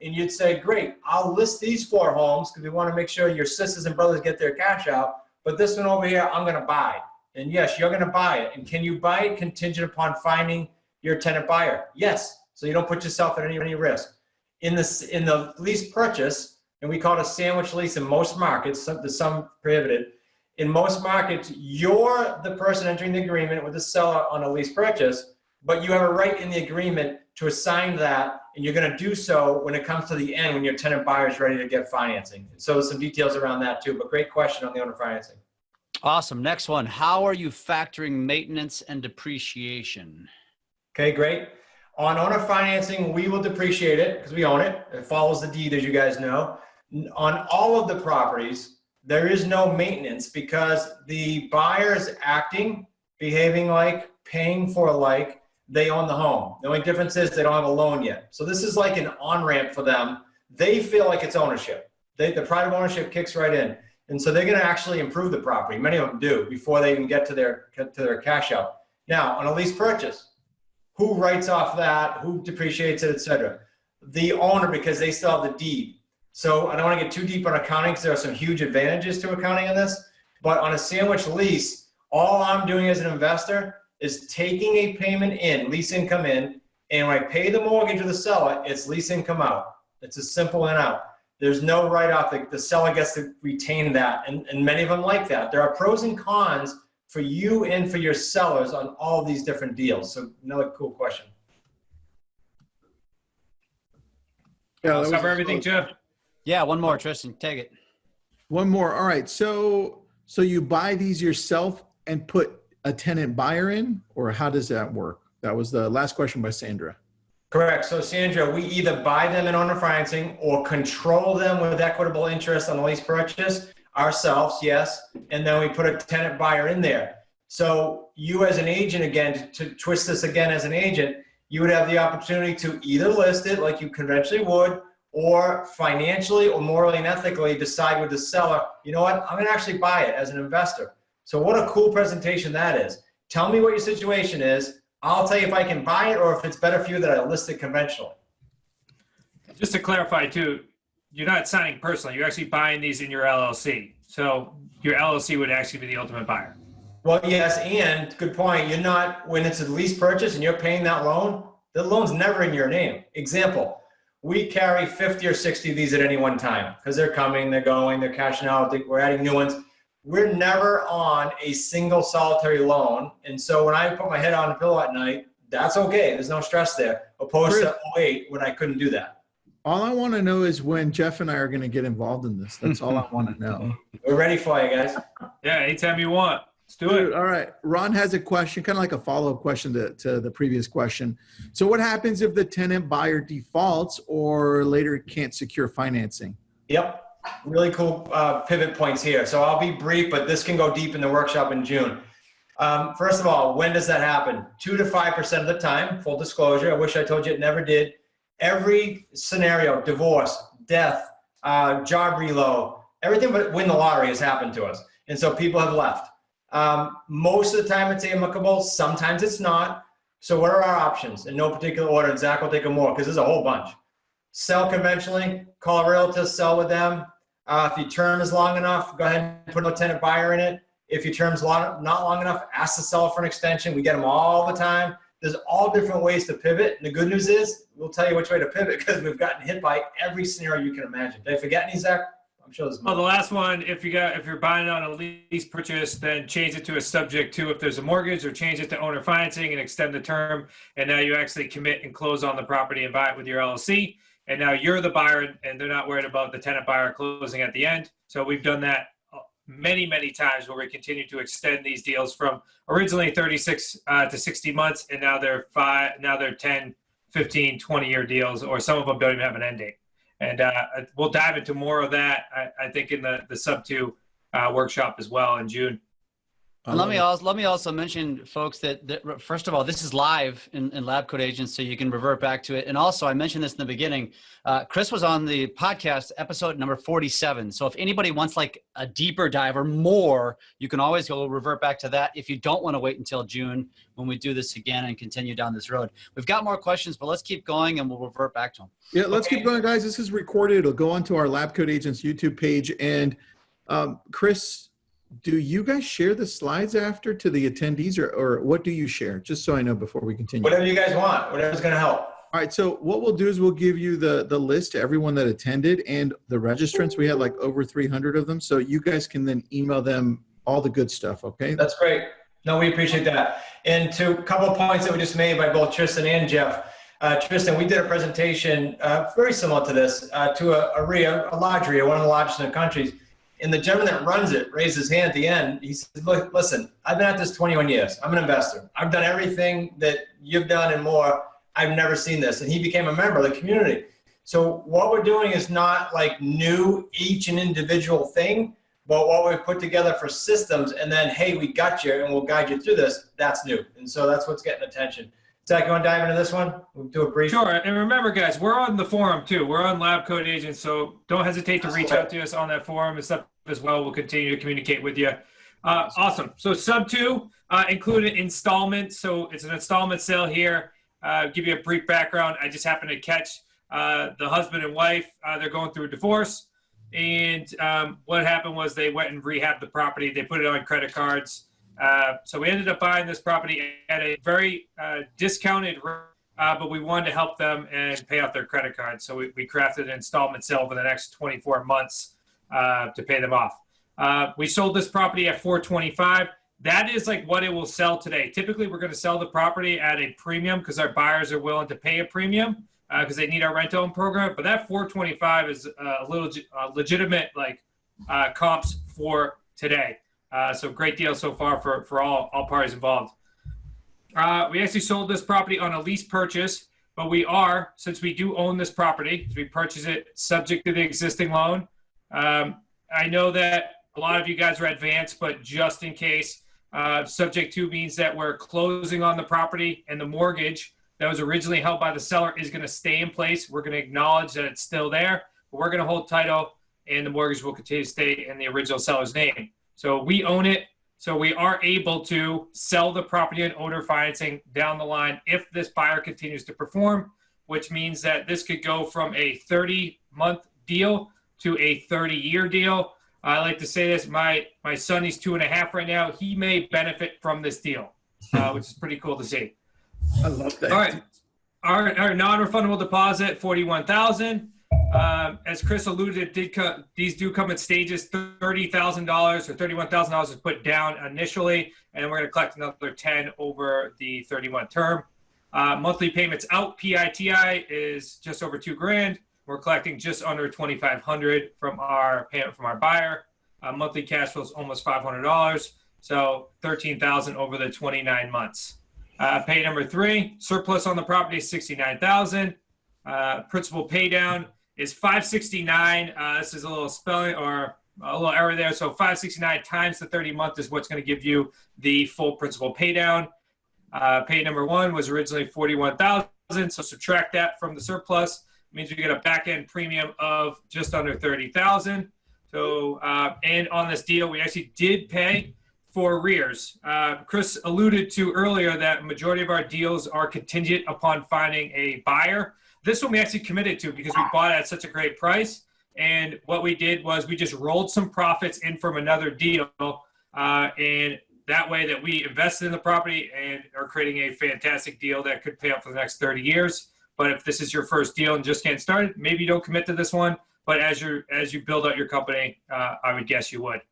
and you'd say, great, I'll list these 4 homes because we want to make sure your sisters and brothers get their cash out, but this one over here, I'm going to buy. And yes, you're going to buy it. And can you buy it contingent upon finding your tenant buyer? Yes. So you don't put yourself at any risk. In the lease purchase, and we call it a sandwich lease in most markets, some prohibited. In most markets, you're the person entering the agreement with the seller on a lease purchase, but you have a right in the agreement to assign that, and you're going to do so when it comes to the end, when your tenant buyer is ready to get financing. So some details around that too, but great question on the owner financing. Awesome. Next one. How are you factoring maintenance and depreciation? Okay, great. On owner financing, we will depreciate it because we own it. It follows the deed, as you guys know. On all of the properties, there is no maintenance because the buyer is acting, behaving like, paying for like, they own the home. The only difference is they don't have a loan yet. So this is like an on-ramp for them. They feel like it's ownership. The pride of ownership kicks right in. And so they're going to actually improve the property. Many of them do before they even get to their cash out. Now, on a lease purchase, who writes off that? Who depreciates it, et cetera? The owner, because they still have the deed. So I don't want to get too deep on accounting because there are some huge advantages to accounting in this. But on a sandwich lease, all I'm doing as an investor is taking a payment in, lease income in, and when I pay the mortgage to the seller, it's lease income out. It's as simple and out. There's no write-off. The seller gets to retain that, and many of them like that. There are pros and cons for you and for your sellers on all of these different deals. So another cool question. Yeah, I'll cover everything, Jeff. Yeah, one more, Tristan. Take it. One more. All right. So you buy these yourself and put a tenant buyer in, or how does that work? That was the last question by Sandra. Correct. So Sandra, we either buy them in owner financing or control them with equitable interest on the lease purchase ourselves, yes. And then we put a tenant buyer in there. So you as an agent, again, to twist this again as an agent, you would have the opportunity to either list it like you conventionally would, or financially or morally and ethically decide with the seller, you know what, I'm going to actually buy it as an investor. So what a cool presentation that is. Tell me what your situation is. I'll tell you if I can buy it or if it's better for you that I list it conventionally. Just to clarify too, you're not signing personally. You're actually buying these in your LLC. So your LLC would actually be the ultimate buyer. Well, yes, and good point. You're not, when it's a lease purchase and you're paying that loan, the loan's never in your name. Example, we carry 50 or 60 of these at any one time because they're coming, they're going, they're cashing out, we're adding new ones. We're never on a single solitary loan. And so when I put my head on the pillow at night, that's okay. There's no stress there. Opposed to 08 when I couldn't do that. All I want to know is when Jeff and I are going to get involved in this. That's all I want to know. We're ready for you guys. Yeah, anytime you want. Let's do it. All right. Ron has a question, kind of like a follow-up question to the previous question. So what happens if the tenant buyer defaults or later can't secure financing? Yep. Really cool pivot points here. So I'll be brief, but this can go deep in the workshop in June. First of all, when does that happen? 2 to 5% of the time, full disclosure. I wish I told you it never did. Every scenario, divorce, death, job reload, everything but win the lottery has happened to us. And so people have left. Most of the time it's amicable. Sometimes it's not. So what are our options? In no particular order, and Zach will take them more because there's a whole bunch. Sell conventionally, call a realtor, sell with them. If your term is long enough, go ahead and put a tenant buyer in it. If your term's not long enough, ask the seller for an extension. We get them all the time. There's all different ways to pivot. And the good news is we'll tell you which way to pivot because we've gotten hit by every scenario you can imagine. Did I forget any, Zach? I'm sure there's more. Well, the last one, if you're buying on a lease purchase, then change it to a subject to if there's a mortgage, or change it to owner financing and extend the term. And now you actually commit and close on the property and buy it with your LLC. And now you're the buyer, and they're not worried about the tenant buyer closing at the end. So we've done that many, many times where we continue to extend these deals from originally 36 to 60 months, and now they're 10, 15, 20-year deals, or some of them don't even have an end date. And we'll dive into more of that, I think, in the sub 2 workshop as well in June. And let me also mention, folks, that first of all, this is live in LabCoat Agents, so you can revert back to it. And also, I mentioned this in the beginning. Chris was on the podcast episode number 47. So if anybody wants like a deeper dive or more, you can always go revert back to that. If you don't want to wait until June when we do this again and continue down this road, we've got more questions, but let's keep going and we'll revert back to them. Yeah, let's keep going, guys. This is recorded. It'll go onto our LabCoat Agents YouTube page. And Chris, do you guys share the slides after to the attendees, or what do you share? Just so I know before we continue. Whatever you guys want, whatever's going to help. All right. So what we'll do is we'll give you the list to everyone that attended and the registrants. We had like over 300 of them. So you guys can then email them all the good stuff. Okay. That's great. No, we appreciate that. And to a couple of points that were just made by both Tristan and Jeff. Tristan, we did a presentation very similar to this to a RIA, a large RIA, one of the largest in the country. And the gentleman that runs it raised his hand at the end. He said, look, listen, I've been at this 21 years. I'm an investor. I've done everything that you've done and more. I've never seen this. And he became a member of the community. So what we're doing is not like new each and individual thing, but what we've put together for systems and then, hey, we got you and we'll guide you through this. That's new. And so that's what's getting attention. Zach, you want to dive into this one? We'll do a brief. Sure. And remember, guys, we're on the forum too. We're on LabCoat Agents, so don't hesitate to reach out to us on that forum and stuff as well. We'll continue to communicate with you. Awesome. So sub 2 included installment. So it's an installment sale here. Give you a brief background. I just happened to catch the husband and wife. They're going through a divorce. And what happened was they went and rehabbed the property. They put it on credit cards. So we ended up buying this property at a very discounted rate, but we wanted to help them and pay off their credit cards. So we crafted an installment sale over the next 24 months to pay them off. We sold this property at $425. That is like what it will sell today. Typically, we're going to sell the property at a premium because our buyers are willing to pay a premium because they need our rent-own program. But that $425 is a little legitimate like comps for today. So great deal so far for all parties involved. We actually sold this property on a lease purchase, but we are, since we do own this property, we purchase it subject to the existing loan. I know that a lot of you guys are advanced, but just in case, subject to means that we're closing on the property and the mortgage that was originally held by the seller is going to stay in place. We're going to acknowledge that it's still there, but we're going to hold title and the mortgage will continue to stay in the original seller's name. So we own it. So we are able to sell the property and owner financing down the line if this buyer continues to perform, which means that this could go from a 30-month deal to a 30-year deal. I like to say this, my son, he's 2.5 right now. He may benefit from this deal, which is pretty cool to see. I love that. All right. Our non-refundable deposit, $41,000. As Chris alluded, these do come in stages. $30,000 or $31,000 is put down initially, and we're going to collect another $10,000 over the 30-month term. Monthly payments out, PITI is just over $2,000. We're collecting just under $2,500 from our payment from our buyer. Monthly cash flow is almost $500, so $13,000 over the 29 months. Pay number 3, surplus on the property is $69,000. Principal pay down is $569. This is a little spelling or a little error there. So $569 times the 30-month is what's going to give you the full principal pay down. Pay number 1 was originally $41,000. So subtract that from the surplus. It means we get a back-end premium of just under $30,000. So, and on this deal, we actually did pay for arrears. Chris alluded to earlier that majority of our deals are contingent upon finding a buyer. This one we actually committed to because we bought it at such a great price. And what we did was we just rolled some profits in from another deal. And that way that we invested in the property and are creating a fantastic deal that could pay up for the next 30 years. But if this is your first deal and just getting started, maybe you don't commit to this one. But as you build out your company, I would guess you would.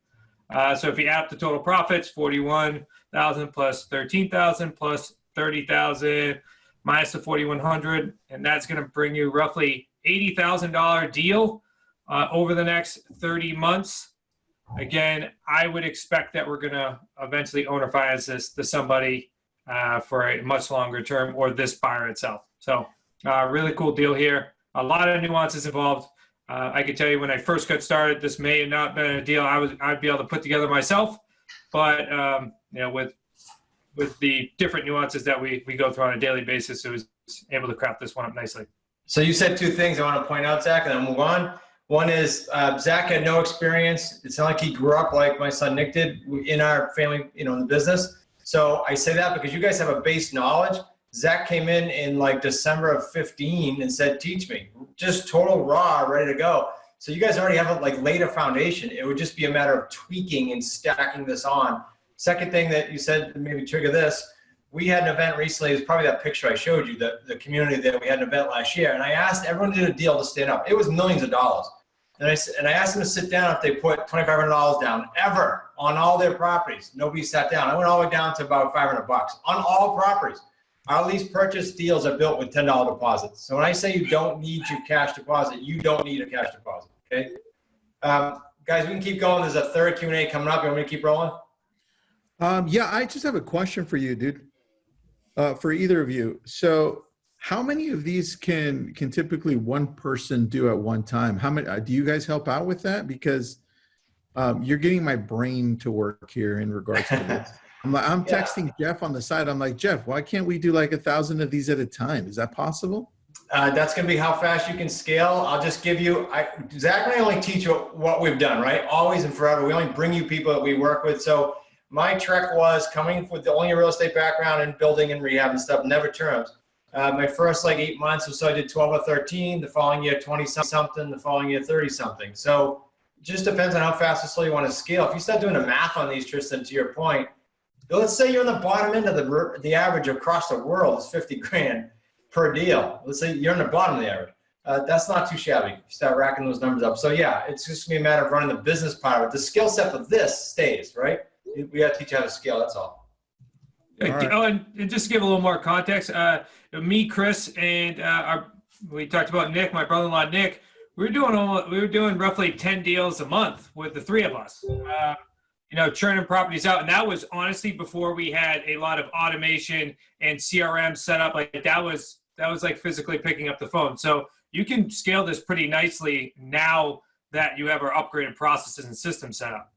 So if you add up the total profits, 41,000 plus 13,000 plus 30,000 minus the 4,100, and that's going to bring you roughly $80,000 deal over the next 30 months. Again, I would expect that we're going to eventually owner finance this to somebody for a much longer term, or this buyer itself. So really cool deal here. A lot of nuances involved. I can tell you when I first got started, this may have not been a deal I'd be able to put together myself, but with the different nuances that we go through on a daily basis, it was able to craft this one up nicely. So you said two things I want to point out, Zach, and then move on. One is Zach had no experience. It's not like he grew up like my son Nick did in our family, in the business. So I say that because you guys have a base knowledge. Zach came in like December of 15 and said, teach me. Just total raw, ready to go. So you guys already have laid a foundation. It would just be a matter of tweaking and stacking this on. Second thing that you said, maybe trigger this, we had an event recently, it's probably that picture I showed you, the community there. We had an event last year, and I asked everyone to do a deal to stand up. It was millions of dollars. And I asked them to sit down if they put $2,500 down ever on all their properties. Nobody sat down. I went all the way down to about $500 on all properties. Our lease purchase deals are built with $10 deposits. So when I say you don't need your cash deposit, you don't need a cash deposit, okay? Guys, we can keep going. There's a third Q&A coming up. You want me to keep rolling? Yeah, I just have a question for you, dude. For either of you. So how many of these can typically one person do at one time? How many, do you guys help out with that? Because you're getting my brain to work here in regards to this. I'm texting Jeff on the side. I'm like, Jeff, why can't we do like 1,000 of these at a time? Is that possible? That's going to be how fast you can scale. I'll just give you, Zach and I only teach you what we've done, right? Always and forever. We only bring you people that we work with. So my trek was coming with only a real estate background and building and rehab and stuff, never terms. My first 8 months or so, I did 12 or 13. The following year, 20 something. The following year, 30 something. So it just depends on how fast or slow you want to scale. If you start doing the math on these, Tristan, to your point, let's say you're on the bottom end of the average across the world is 50 grand per deal. Let's say you're on the bottom of the average. That's not too shabby. You start racking those numbers up. So yeah, it's just gonna be a matter of running the business part of it. The skill set for this stays, right? We got to teach you how to scale. That's all. Right. Oh, and just to give a little more context, me, Chris, and we talked about Nick, my brother-in-law Nick. We were doing roughly 10 deals a month with the three of us. Churning properties out, and that was honestly before we had a lot of automation and CRM set up. Like that was like physically picking up the phone. So you can scale this pretty nicely now that you have our upgraded processes and systems set up.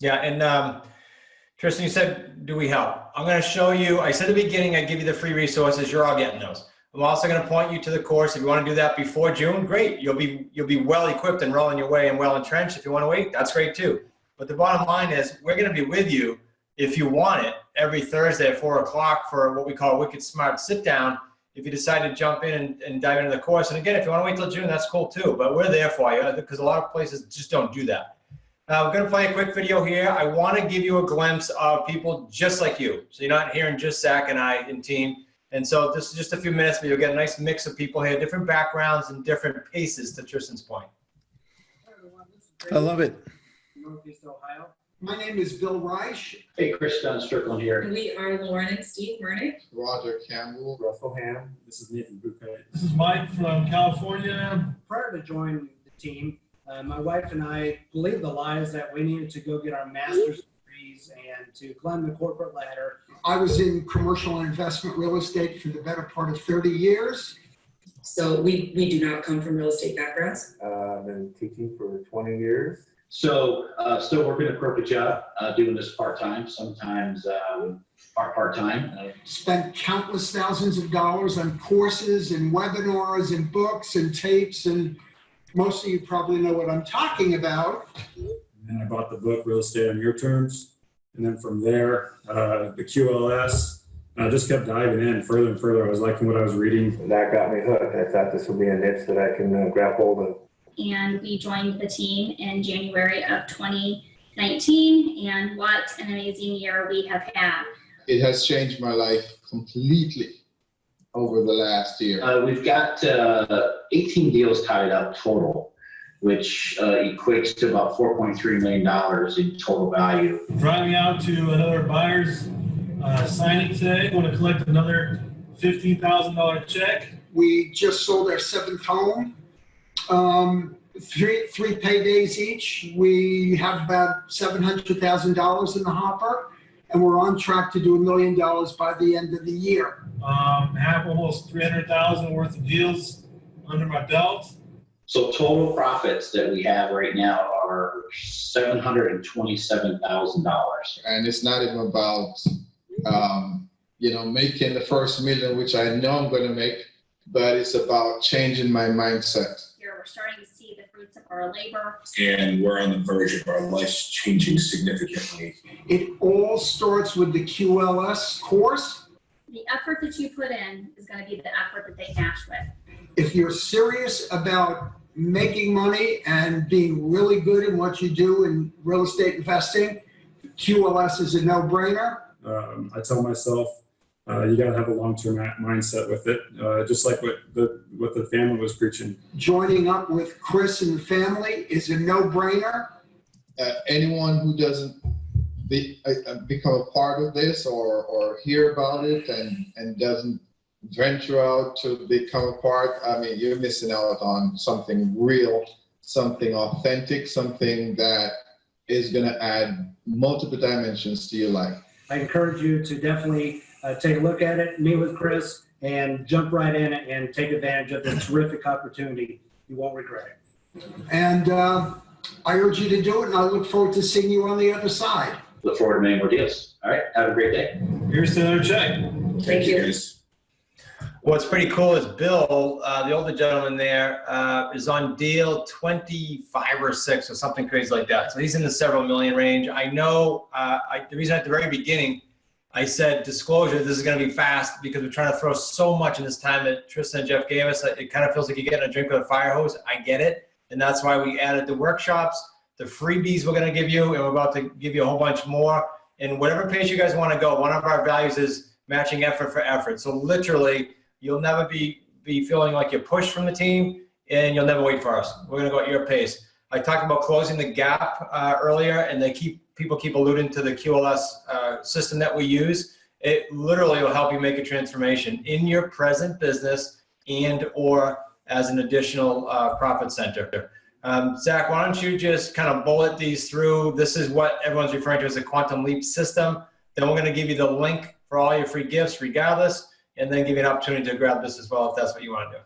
Yeah, and Tristan, you said, do we help? I'm going to show you. I said at the beginning, I'd give you the free resources. You're all getting those. I'm also going to point you to the course. If you want to do that before June, great. You'll be well equipped and rolling your way and well entrenched. If you want to wait, that's great too. But the bottom line is we're going to be with you if you want it every Thursday at 4 o'clock for what we call Wicked Smart Sit Down. If you decide to jump in and dive into the course. And again, if you want to wait till June, that's cool too. But we're there for you because a lot of places just don't do that. I'm going to play a quick video here. I want to give you a glimpse of people just like you. So you're not hearing just Zach and I and team. And so this is just a few minutes, but you'll get a nice mix of people here, different backgrounds and different paces to Tristan's point. I love it. Northeast Ohio. My name is Bill Reich. Hey, Tristan Strickland here. We are Lauren and Steve Murnick. Roger Campbell. Russell Ham. This is Nathan Bouquet. This is Mike from California. Prior to joining the team, my wife and I believed the lies that we needed to go get our master's degrees and to climb the corporate ladder. I was in commercial and investment real estate for the better part of 30 years. So we do not come from real estate backgrounds. I've been teaching for 20 years. So still working a corporate job, doing this part-time, sometimes part-time. Spent countless thousands of dollars on courses and webinars and books and tapes, and most of you probably know what I'm talking about. And I bought the book Real Estate on Your Terms. And then from there, the QLS, I just kept diving in further and further. I was liking what I was reading. And that got me hooked. I thought this would be a niche that I can grab hold of. And we joined the team in January of 2019, and what an amazing year we have had. It has changed my life completely over the last year. We've got 18 deals tied up total, which equates to about $4.3 million in total value. Driving out to another buyer's signing today. Want to collect another $15,000 check. We just sold our 7th home. Three paydays each. We have about $700,000 in the hopper, and we're on track to do $1 million by the end of the year. Have almost $300,000 worth of deals under my belt. So total profits that we have right now are $727,000. And it's not even about, making the first million, which I know I'm going to make, but it's about changing my mindset. Here, we're starting to see the fruits of our labor. And we're on the verge of our lives changing significantly. It all starts with the QLS course. The effort that you put in is going to be the effort that they match with. If you're serious about making money and being really good in what you do in real estate investing, QLS is a no-brainer. I tell myself, you got to have a long-term mindset with it, just like what the family was preaching. Joining up with Chris and the family is a no-brainer. Anyone who doesn't become a part of this or hear about it and doesn't venture out to become a part, I mean, you're missing out on something real, something authentic, something that is going to add multiple dimensions to your life. I encourage you to definitely take a look at it, meet with Chris, and jump right in it and take advantage of this terrific opportunity. You won't regret it. And I urge you to do it, and I look forward to seeing you on the other side. Look forward to many more deals. All right, have a great day. Here's another check. Thank you. Guys. What's pretty cool is Bill, the older gentleman there, is on deal 25 or 6 or something crazy like that. So he's in the several million range. I know the reason at the very beginning I said disclosure, this is going to be fast because we're trying to throw so much in this time that Tristan and Jeff gave us. It kind of feels like you're getting a drink with a fire hose. I get it. And that's why we added the workshops, the freebies we're going to give you, and we're about to give you a whole bunch more. And whatever pace you guys want to go, one of our values is matching effort for effort. So literally, you'll never be feeling like you're pushed from the team, and you'll never wait for us. We're going to go at your pace. I talked about closing the gap earlier, and people keep alluding to the QLS system that we use. It literally will help you make a transformation in your present business and or as an additional profit center. Zach, why don't you just kind of bullet these through? This is what everyone's referring to as a quantum leap system. Then we're going to give you the link for all your free gifts regardless, and then give you an opportunity to grab this as well if that's what you want to do.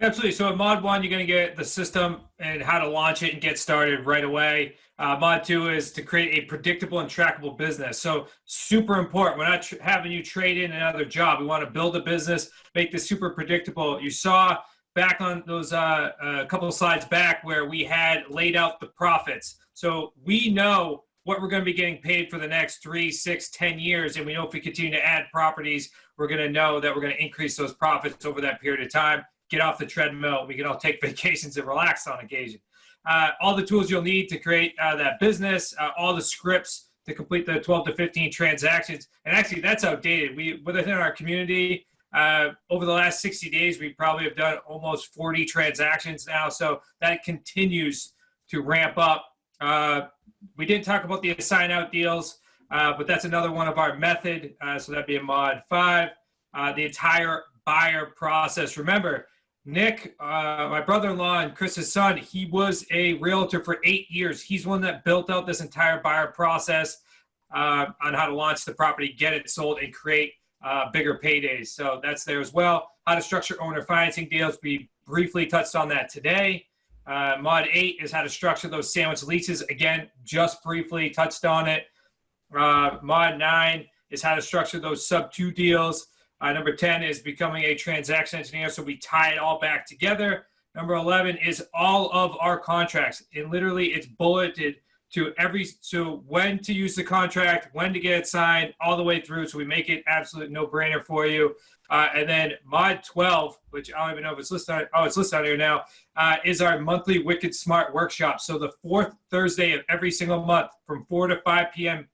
Absolutely. So in Mod 1, you're going to get the system and how to launch it and get started right away. Mod 2 is to create a predictable and trackable business. So super important. We're not having you trade in another job. We want to build a business, make this super predictable. You saw back on those a couple of slides back where we had laid out the profits. So we know what we're going to be getting paid for the next 3, 6, 10 years. And we know if we continue to add properties, we're going to know that we're going to increase those profits over that period of time, get off the treadmill. We can all take vacations and relax on occasion. All the tools you'll need to create that business, all the scripts to complete the 12 to 15 transactions. And actually that's outdated. Within our community, over the last 60 days, we probably have done almost 40 transactions now. So that continues to ramp up. We didn't talk about the assign out deals, but that's another one of our method. So that'd be a Mod 5. The entire buyer process. Remember, Nick, my brother-in-law and Chris's son, he was a realtor for 8 years. He's one that built out this entire buyer process on how to launch the property, get it sold, and create bigger paydays. So that's there as well. How to structure owner financing deals. We briefly touched on that today. Mod 8 is how to structure those sandwich leases. Again, just briefly touched on it. Mod 9 is how to structure those sub-2 deals. Number 10 is becoming a transaction engineer. So we tie it all back together. Number 11 is all of our contracts. And literally it's bulleted to so when to use the contract, when to get it signed, all the way through. So we make it absolute no-brainer for you. And then Mod 12, which I don't even know if it's listed on, it's listed on here now, is our monthly Wicked Smart workshop. So the 4th Thursday of every single month from 4 to 5 p.m.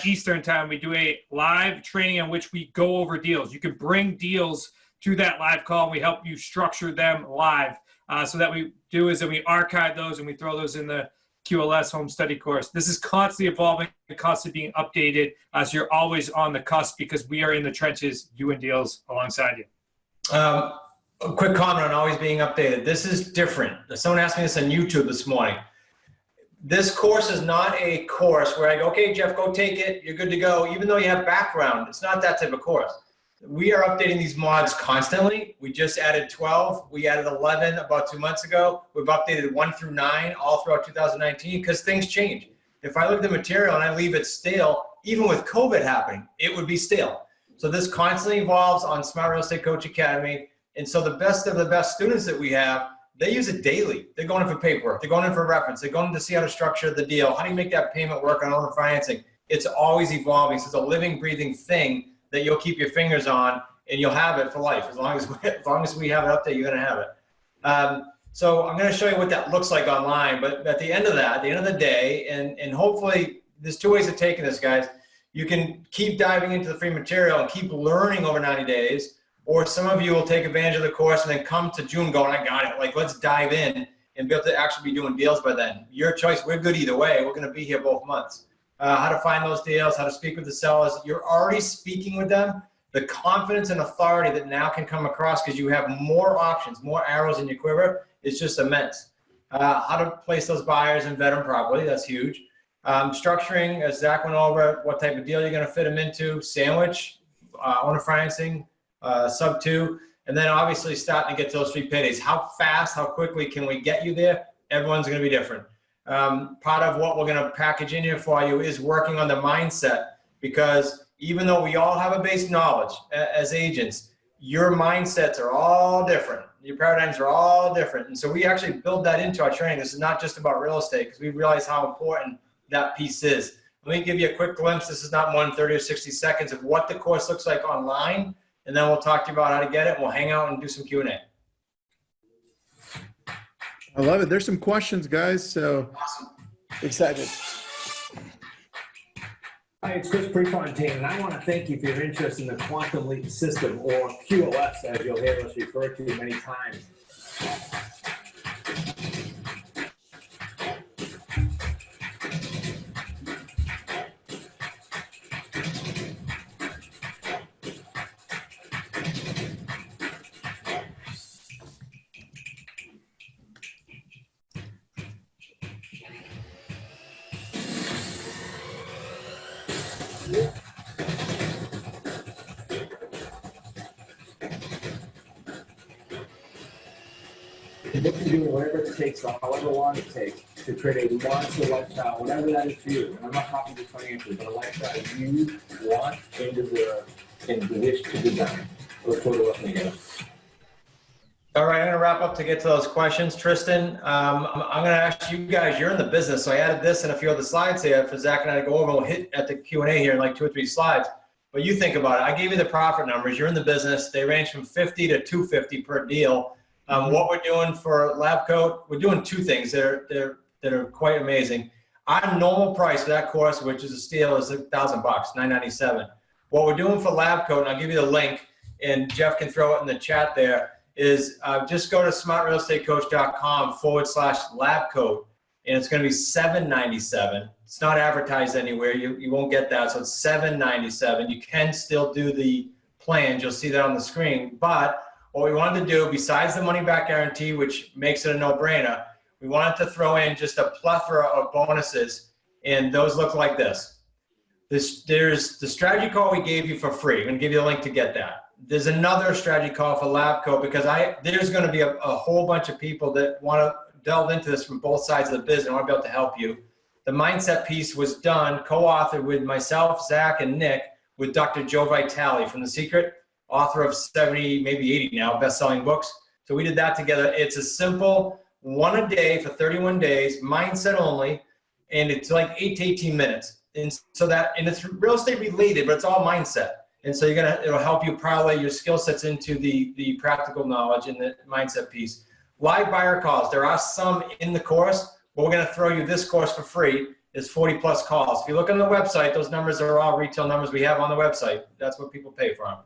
Eastern time, we do a live training in which we go over deals. You can bring deals to that live call, and we help you structure them live. So that we do is that we archive those and we throw those in the QLS home study course. This is constantly evolving and constantly being updated, so you're always on the cusp because we are in the trenches doing deals alongside you. A quick comment on always being updated. This is different. Someone asked me this on YouTube this morning. This course is not a course where I go, okay, Jeff, go take it. You're good to go. Even though you have background, it's not that type of course. We are updating these mods constantly. We just added 12. We added 11 about 2 months ago. We've updated 1 through 9 all throughout 2019 because things change. If I look at the material and I leave it stale, even with COVID happening, it would be stale. So this constantly evolves on Smart Real Estate Coach Academy. And so the best of the best students that we have, they use it daily. They're going in for paperwork. They're going in for reference. They're going to see how to structure the deal. How do you make that payment work on owner financing? It's always evolving. So it's a living, breathing thing that you'll keep your fingers on, and you'll have it for life. As long as we have it up there, you're going to have it. So I'm going to show you what that looks like online. But at the end of that, at the end of the day, and hopefully there's 2 ways of taking this, guys. You can keep diving into the free material and keep learning over 90 days, or some of you will take advantage of the course and then come to June going, I got it. Like, let's dive in and be able to actually be doing deals by then. Your choice. We're good either way. We're going to be here both months. How to find those deals, how to speak with the sellers. You're already speaking with them. The confidence and authority that now can come across because you have more options, more arrows in your quiver, is just immense. How to place those buyers and vet them properly. That's huge. Structuring, as Zach went over, what type of deal you're going to fit them into, sandwich, owner financing, sub 2, and then obviously starting to get to those 3 paydays. How fast, how quickly can we get you there? Everyone's going to be different. Part of what we're going to package in here for you is working on the mindset, because even though we all have a base knowledge as agents, your mindsets are all different. Your paradigms are all different. And so we actually build that into our training. This is not just about real estate, because we realize how important that piece is. Let me give you a quick glimpse. This is not more than 30 or 60 seconds of what the course looks like online. And then we'll talk to you about how to get it. We'll hang out and do some Q&A. I love it. There's some questions, guys. So excited. Hi, it's Chris Prefontaine, and I want to thank you for your interest in the Quantum Leap System, or QLS, as you'll hear us refer to many times. Look to do whatever it takes, or however long it takes, to create a monster lifestyle, whatever that is for you. And I'm not talking just financially, but a lifestyle you want and deserve and wish to design. Look forward to listening again. All right, I'm going to wrap up to get to those questions. Tristan, I'm going to ask you guys, you're in the business, so I added this and a few other slides here for Zach and I to go over. We'll hit at the Q&A here in like 2 or 3 slides. But you think about it. I gave you the profit numbers. You're in the business. They range from 50 to 250 per deal. What we're doing for LabCoat, we're doing 2 things that are quite amazing. Our normal price for that course, which is a steal, is $1,000, $997. What we're doing for LabCoat, and I'll give you the link, and Jeff can throw it in the chat there, is just go to smartrealestatecoach.com/LabCoat, and it's going to be $797. It's not advertised anywhere. You won't get that, so it's $797. You can still do the plans. You'll see that on the screen, but what we wanted to do, besides the money back guarantee, which makes it a no-brainer, we wanted to throw in just a plethora of bonuses, and those look like this. There's the strategy call we gave you for free. I'm going to give you a link to get that. There's another strategy call for LabCoat, because there's going to be a whole bunch of people that want to delve into this from both sides of the business. I want to be able to help you. The mindset piece was done, co-authored with myself, Zach, and Nick, with Dr. Joe Vitale from The Secret, author of 70, maybe 80 now, best-selling books. So we did that together. It's a simple 1 a day for 31 days, mindset only, and it's like 8 to 18 minutes. And so and it's real estate related, but it's all mindset. And so it'll help you parlay your skill sets into the practical knowledge and the mindset piece. Live buyer calls. There are some in the course, but we're going to throw you this course for free. Is 40 plus calls. If you look on the website, those numbers are all retail numbers we have on the website. That's what people pay for them.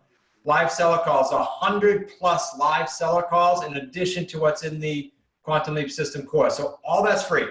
Live seller calls, 100 plus live seller calls in addition to what's in the Quantum Leap System course. So all that's free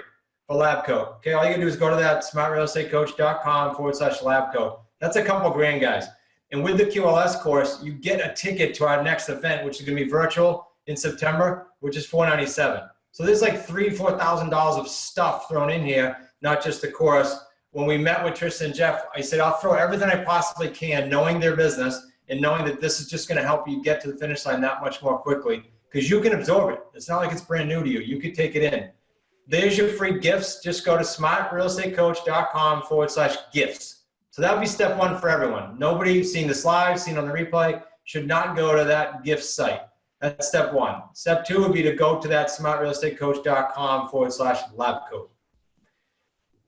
for LabCoat. Okay, all you can do is go to that smartrealestatecoach.com/LabCoat. That's a couple grand, guys. And with the QLS course, you get a ticket to our next event, which is going to be virtual in September, which is $497. So there's like $3,000-$4,000 of stuff thrown in here, not just the course. When we met with Tristan and Jeff, I said, I'll throw everything I possibly can, knowing their business, and knowing that this is just going to help you get to the finish line that much more quickly because you can absorb it. It's not like it's brand new to you. You could take it in. There's your free gifts. Just go to smartrealestatecoach.com/gifts. So that would be step one for everyone. Nobody seeing this live, seen on the replay, should not go to that gift site. That's step one. Step two would be to go to that smartrealestatecoach.com/LABCOAT.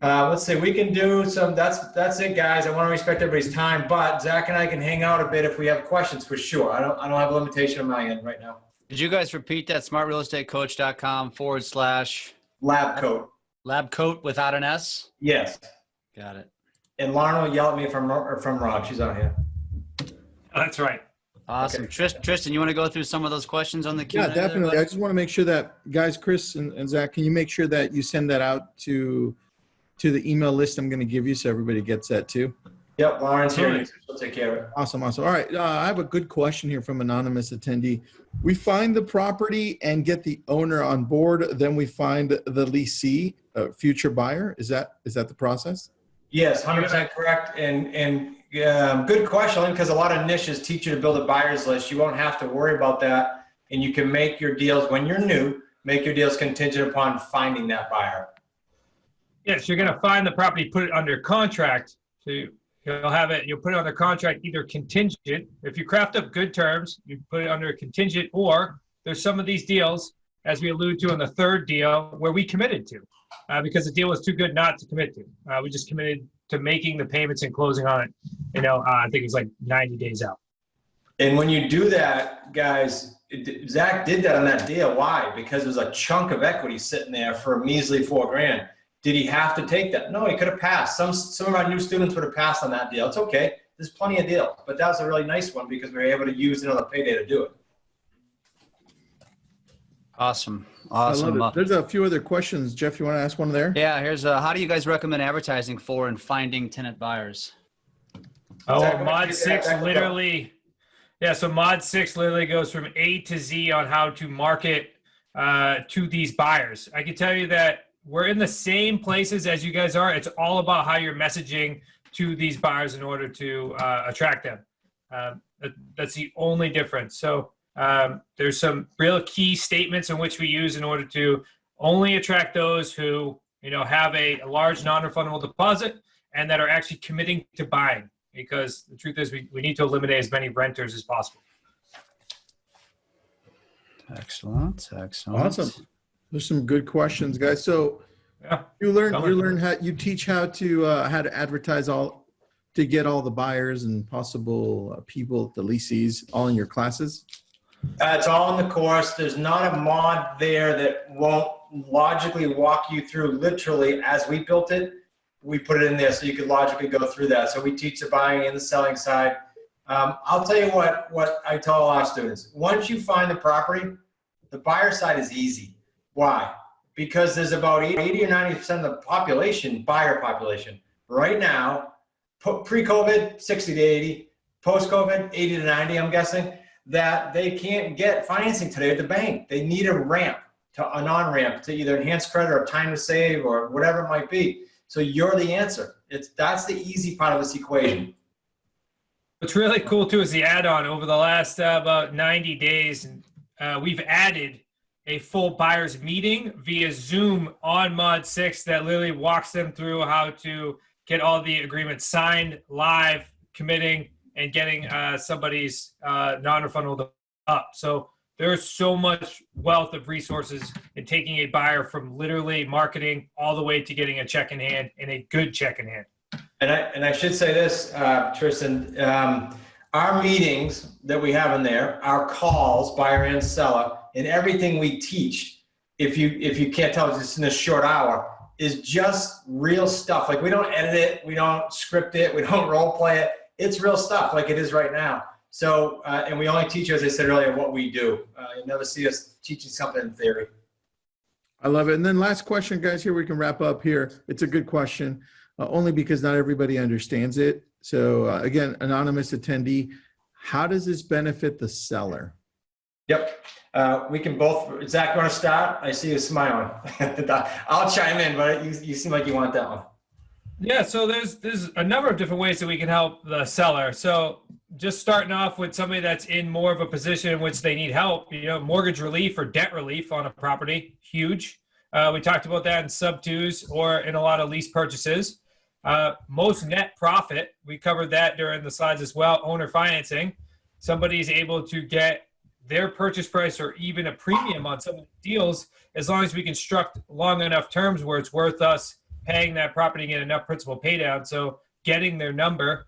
Let's see, we can do some, that's it, guys. I want to respect everybody's time, but Zach and I can hang out a bit if we have questions for sure. I don't have a limitation on my end right now. Did you guys repeat that? smartrealestatecoach.com/LABCOAT. LABCOAT without an S? Yes. Got it. And Lauren will yell at me from Rob. She's on here. That's right. Awesome. Okay. Tristan, you want to go through some of those questions on the Q&A? Yeah, definitely. I just want to make sure that, guys, Chris and Zach, can you make sure that you send that out to the email list I'm going to give you so everybody gets that too? Yep, Lauren's here. She'll take care of it. Awesome. All right. I have a good question here from anonymous attendee. We find the property and get the owner on board, then we find the leasee, future buyer. Is that the process? Yes, 100% correct. And good question, because a lot of niches teach you to build a buyer's list. You won't have to worry about that. And you can make your deals, when you're new, make your deals contingent upon finding that buyer. Yes, you're going to find the property, put it under contract. So you'll put it under contract, either contingent. If you craft up good terms, you put it under a contingent, or there's some of these deals, as we allude to in the third deal, where we committed to. Because the deal was too good not to commit to. We just committed to making the payments and closing on it. I think it's like 90 days out. And when you do that, guys, Zach did that on that deal. Why? Because there's a chunk of equity sitting there for a measly $4,000. Did he have to take that? No, he could have passed. Some of our new students would have passed on that deal. It's okay. There's plenty of deals, but that was a really nice one because we were able to use another payday to do it. Awesome. I love it. There's a few other questions. Jeff, you want to ask one there? Yeah, here's how do you guys recommend advertising for and finding tenant buyers? Mod 6 literally, so Mod 6 literally goes from A to Z on how to market to these buyers. I can tell you that we're in the same places as you guys are. It's all about how you're messaging to these buyers in order to attract them. That's the only difference. So there's some real key statements in which we use in order to only attract those who, have a large non-refundable deposit and that are actually committing to buying. Because the truth is we need to eliminate as many renters as possible. Excellent. Awesome. There's some good questions, guys. So you teach how to advertise to get all the buyers and possible people, the leasees, all in your classes? It's all in the course. There's not a mod there that won't logically walk you through literally as we built it. We put it in there so you could logically go through that. So we teach the buying and the selling side. I'll tell you what I tell all our students. Once you find the property, the buyer side is easy. Why? Because there's about 80 or 90% of the population, buyer population. Right now, pre-COVID, 60 to 80, post-COVID, 80 to 90, I'm guessing, that they can't get financing today at the bank. They need a ramp, a non-ramp, to either enhance credit or time to save or whatever it might be. So you're the answer. That's the easy part of this equation. What's really cool too is the add-on. Over the last about 90 days, we've added a full buyer's meeting via Zoom on Mod 6 that literally walks them through how to get all the agreements signed, live, committing, and getting somebody's non-refundable up. So there's so much wealth of resources in taking a buyer from literally marketing all the way to getting a check in hand, and a good check in hand. And I should say this, Tristan, our meetings that we have in there, our calls, buyer and seller, and everything we teach, if you can't tell, it's in a short hour, is just real stuff. Like we don't edit it, we don't script it, we don't role play it. It's real stuff like it is right now. So, and we only teach, as I said earlier, what we do. You'll never see us teaching something in theory. I love it. And then last question, guys, here we can wrap up here. It's a good question, only because not everybody understands it. So again, anonymous attendee, how does this benefit the seller? Yep. We can both, Zach, you want to start? I see you smiling. I'll chime in, but you seem like you want that one. Yeah, so there's a number of different ways that we can help the seller. So just starting off with somebody that's in more of a position in which they need help, mortgage relief or debt relief on a property, huge. We talked about that in sub-twos or in a lot of lease purchases. Most net profit, we covered that during the slides as well. Owner financing, somebody's able to get their purchase price or even a premium on some of the deals as long as we construct long enough terms where it's worth us paying that property and get enough principal pay down. So getting their number.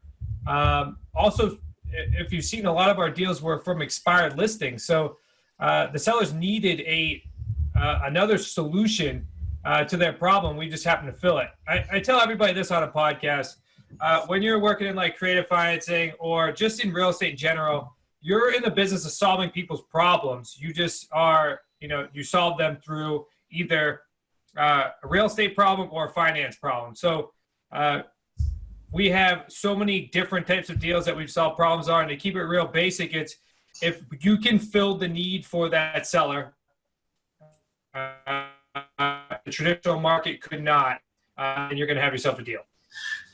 Also, if you've seen, a lot of our deals were from expired listings. So the sellers needed another solution to their problem. We just happened to fill it. I tell everybody this on a podcast. When you're working in like creative financing or just in real estate in general, you're in the business of solving people's problems. You just are, you solve them through either a real estate problem or a finance problem. So we have so many different types of deals that we've solved problems on. And to keep it real basic, it's if you can fill the need for that seller, the traditional market could not, and you're going to have yourself a deal.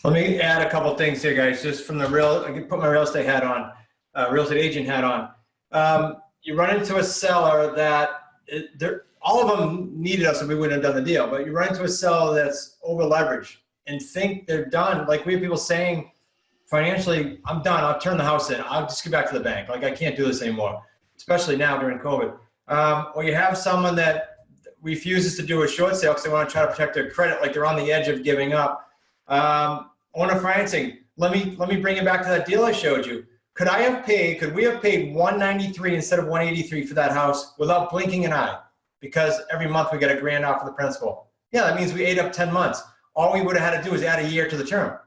Let me add a couple things here, guys, just from I can put my real estate hat on, real estate agent hat on. You run into a seller that all of them needed us and we wouldn't have done the deal, but you run into a seller that's over leveraged and think they're done. Like we have people saying, financially, I'm done. I'll turn the house in. I'll just get back to the bank. Like I can't do this anymore, especially now during COVID. Or you have someone that refuses to do a short sale because they want to try to protect their credit, like they're on the edge of giving up. Owner financing. Let me bring it back to that deal I showed you. Could we have paid $193 instead of $183 for that house without blinking an eye? Because every month we get $1,000 off of the principal. Yeah, that means we ate up 10 months. All we would have had to do is add a year to the term.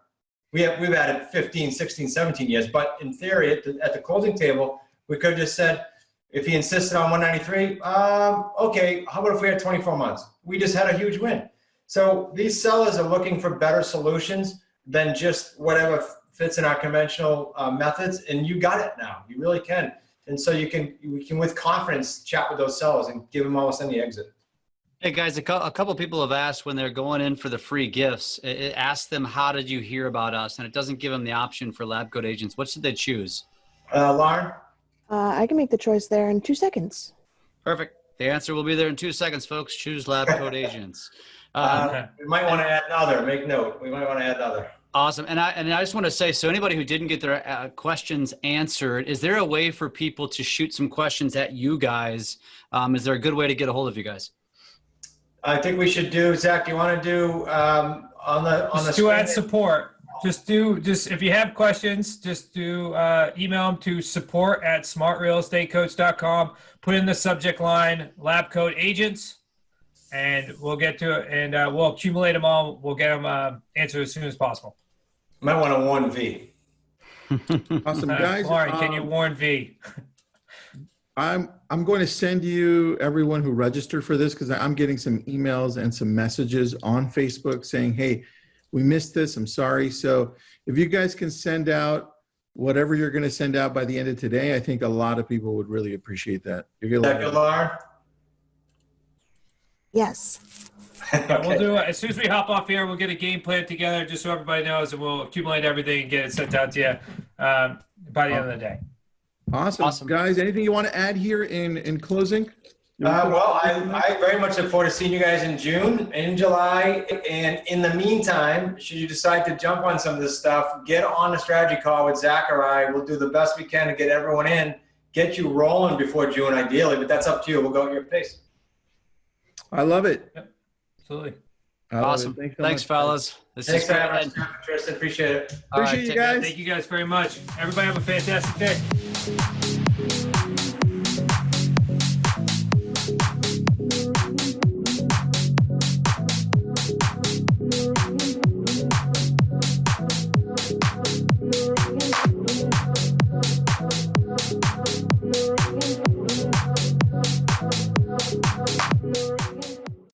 We've added 15, 16, 17 years, but in theory, at the closing table, we could have just said, if he insisted on 193, okay, how about if we had 24 months? We just had a huge win. So these sellers are looking for better solutions than just whatever fits in our conventional methods, and you got it now. You really can. And so we can with confidence chat with those sellers and give them almost any exit. Hey guys, a couple people have asked when they're going in for the free gifts, it asks them, how did you hear about us? And it doesn't give them the option for LabCoat agents. What should they choose? Lauren? I can make the choice there in 2 seconds. Perfect. The answer will be there in 2 seconds, folks. Choose LabCoat agents. We might want to add another. Make note. We might want to add another. Awesome. And I just want to say, so anybody who didn't get their questions answered, is there a way for people to shoot some questions at you guys? Is there a good way to get a hold of you guys? I think we should do, Zach, do you want to do on the to add support? Just if you have questions, just email them to support@smartrealestatecoach.com. Put in the subject line LabCoat agents, and we'll get to it, and we'll accumulate them all. We'll get them answered as soon as possible. Might want to warn V. Awesome, guys. Lauren, can you warn V? I'm going to send you everyone who registered for this because I'm getting some emails and some messages on Facebook saying, hey, we missed this. I'm sorry. So if you guys can send out whatever you're going to send out by the end of today, I think a lot of people would really appreciate that. Lauren? Yes. Okay. We'll do it. As soon as we hop off here, we'll get a game plan together just so everybody knows, and we'll accumulate everything and get it sent out to you by the end of the day. Awesome. Guys, anything you want to add here in closing? Well, I very much look forward to seeing you guys in June, in July, and in the meantime, should you decide to jump on some of this stuff, get on a strategy call with Zach or I. We'll do the best we can to get everyone in, get you rolling before June ideally, but that's up to you. We'll go at your pace. I love it. Yep. Absolutely. Awesome. Thanks, fellas. Thanks for having us, Tristan. Appreciate it. Appreciate you guys. Thank you guys very much. Everybody have a fantastic day.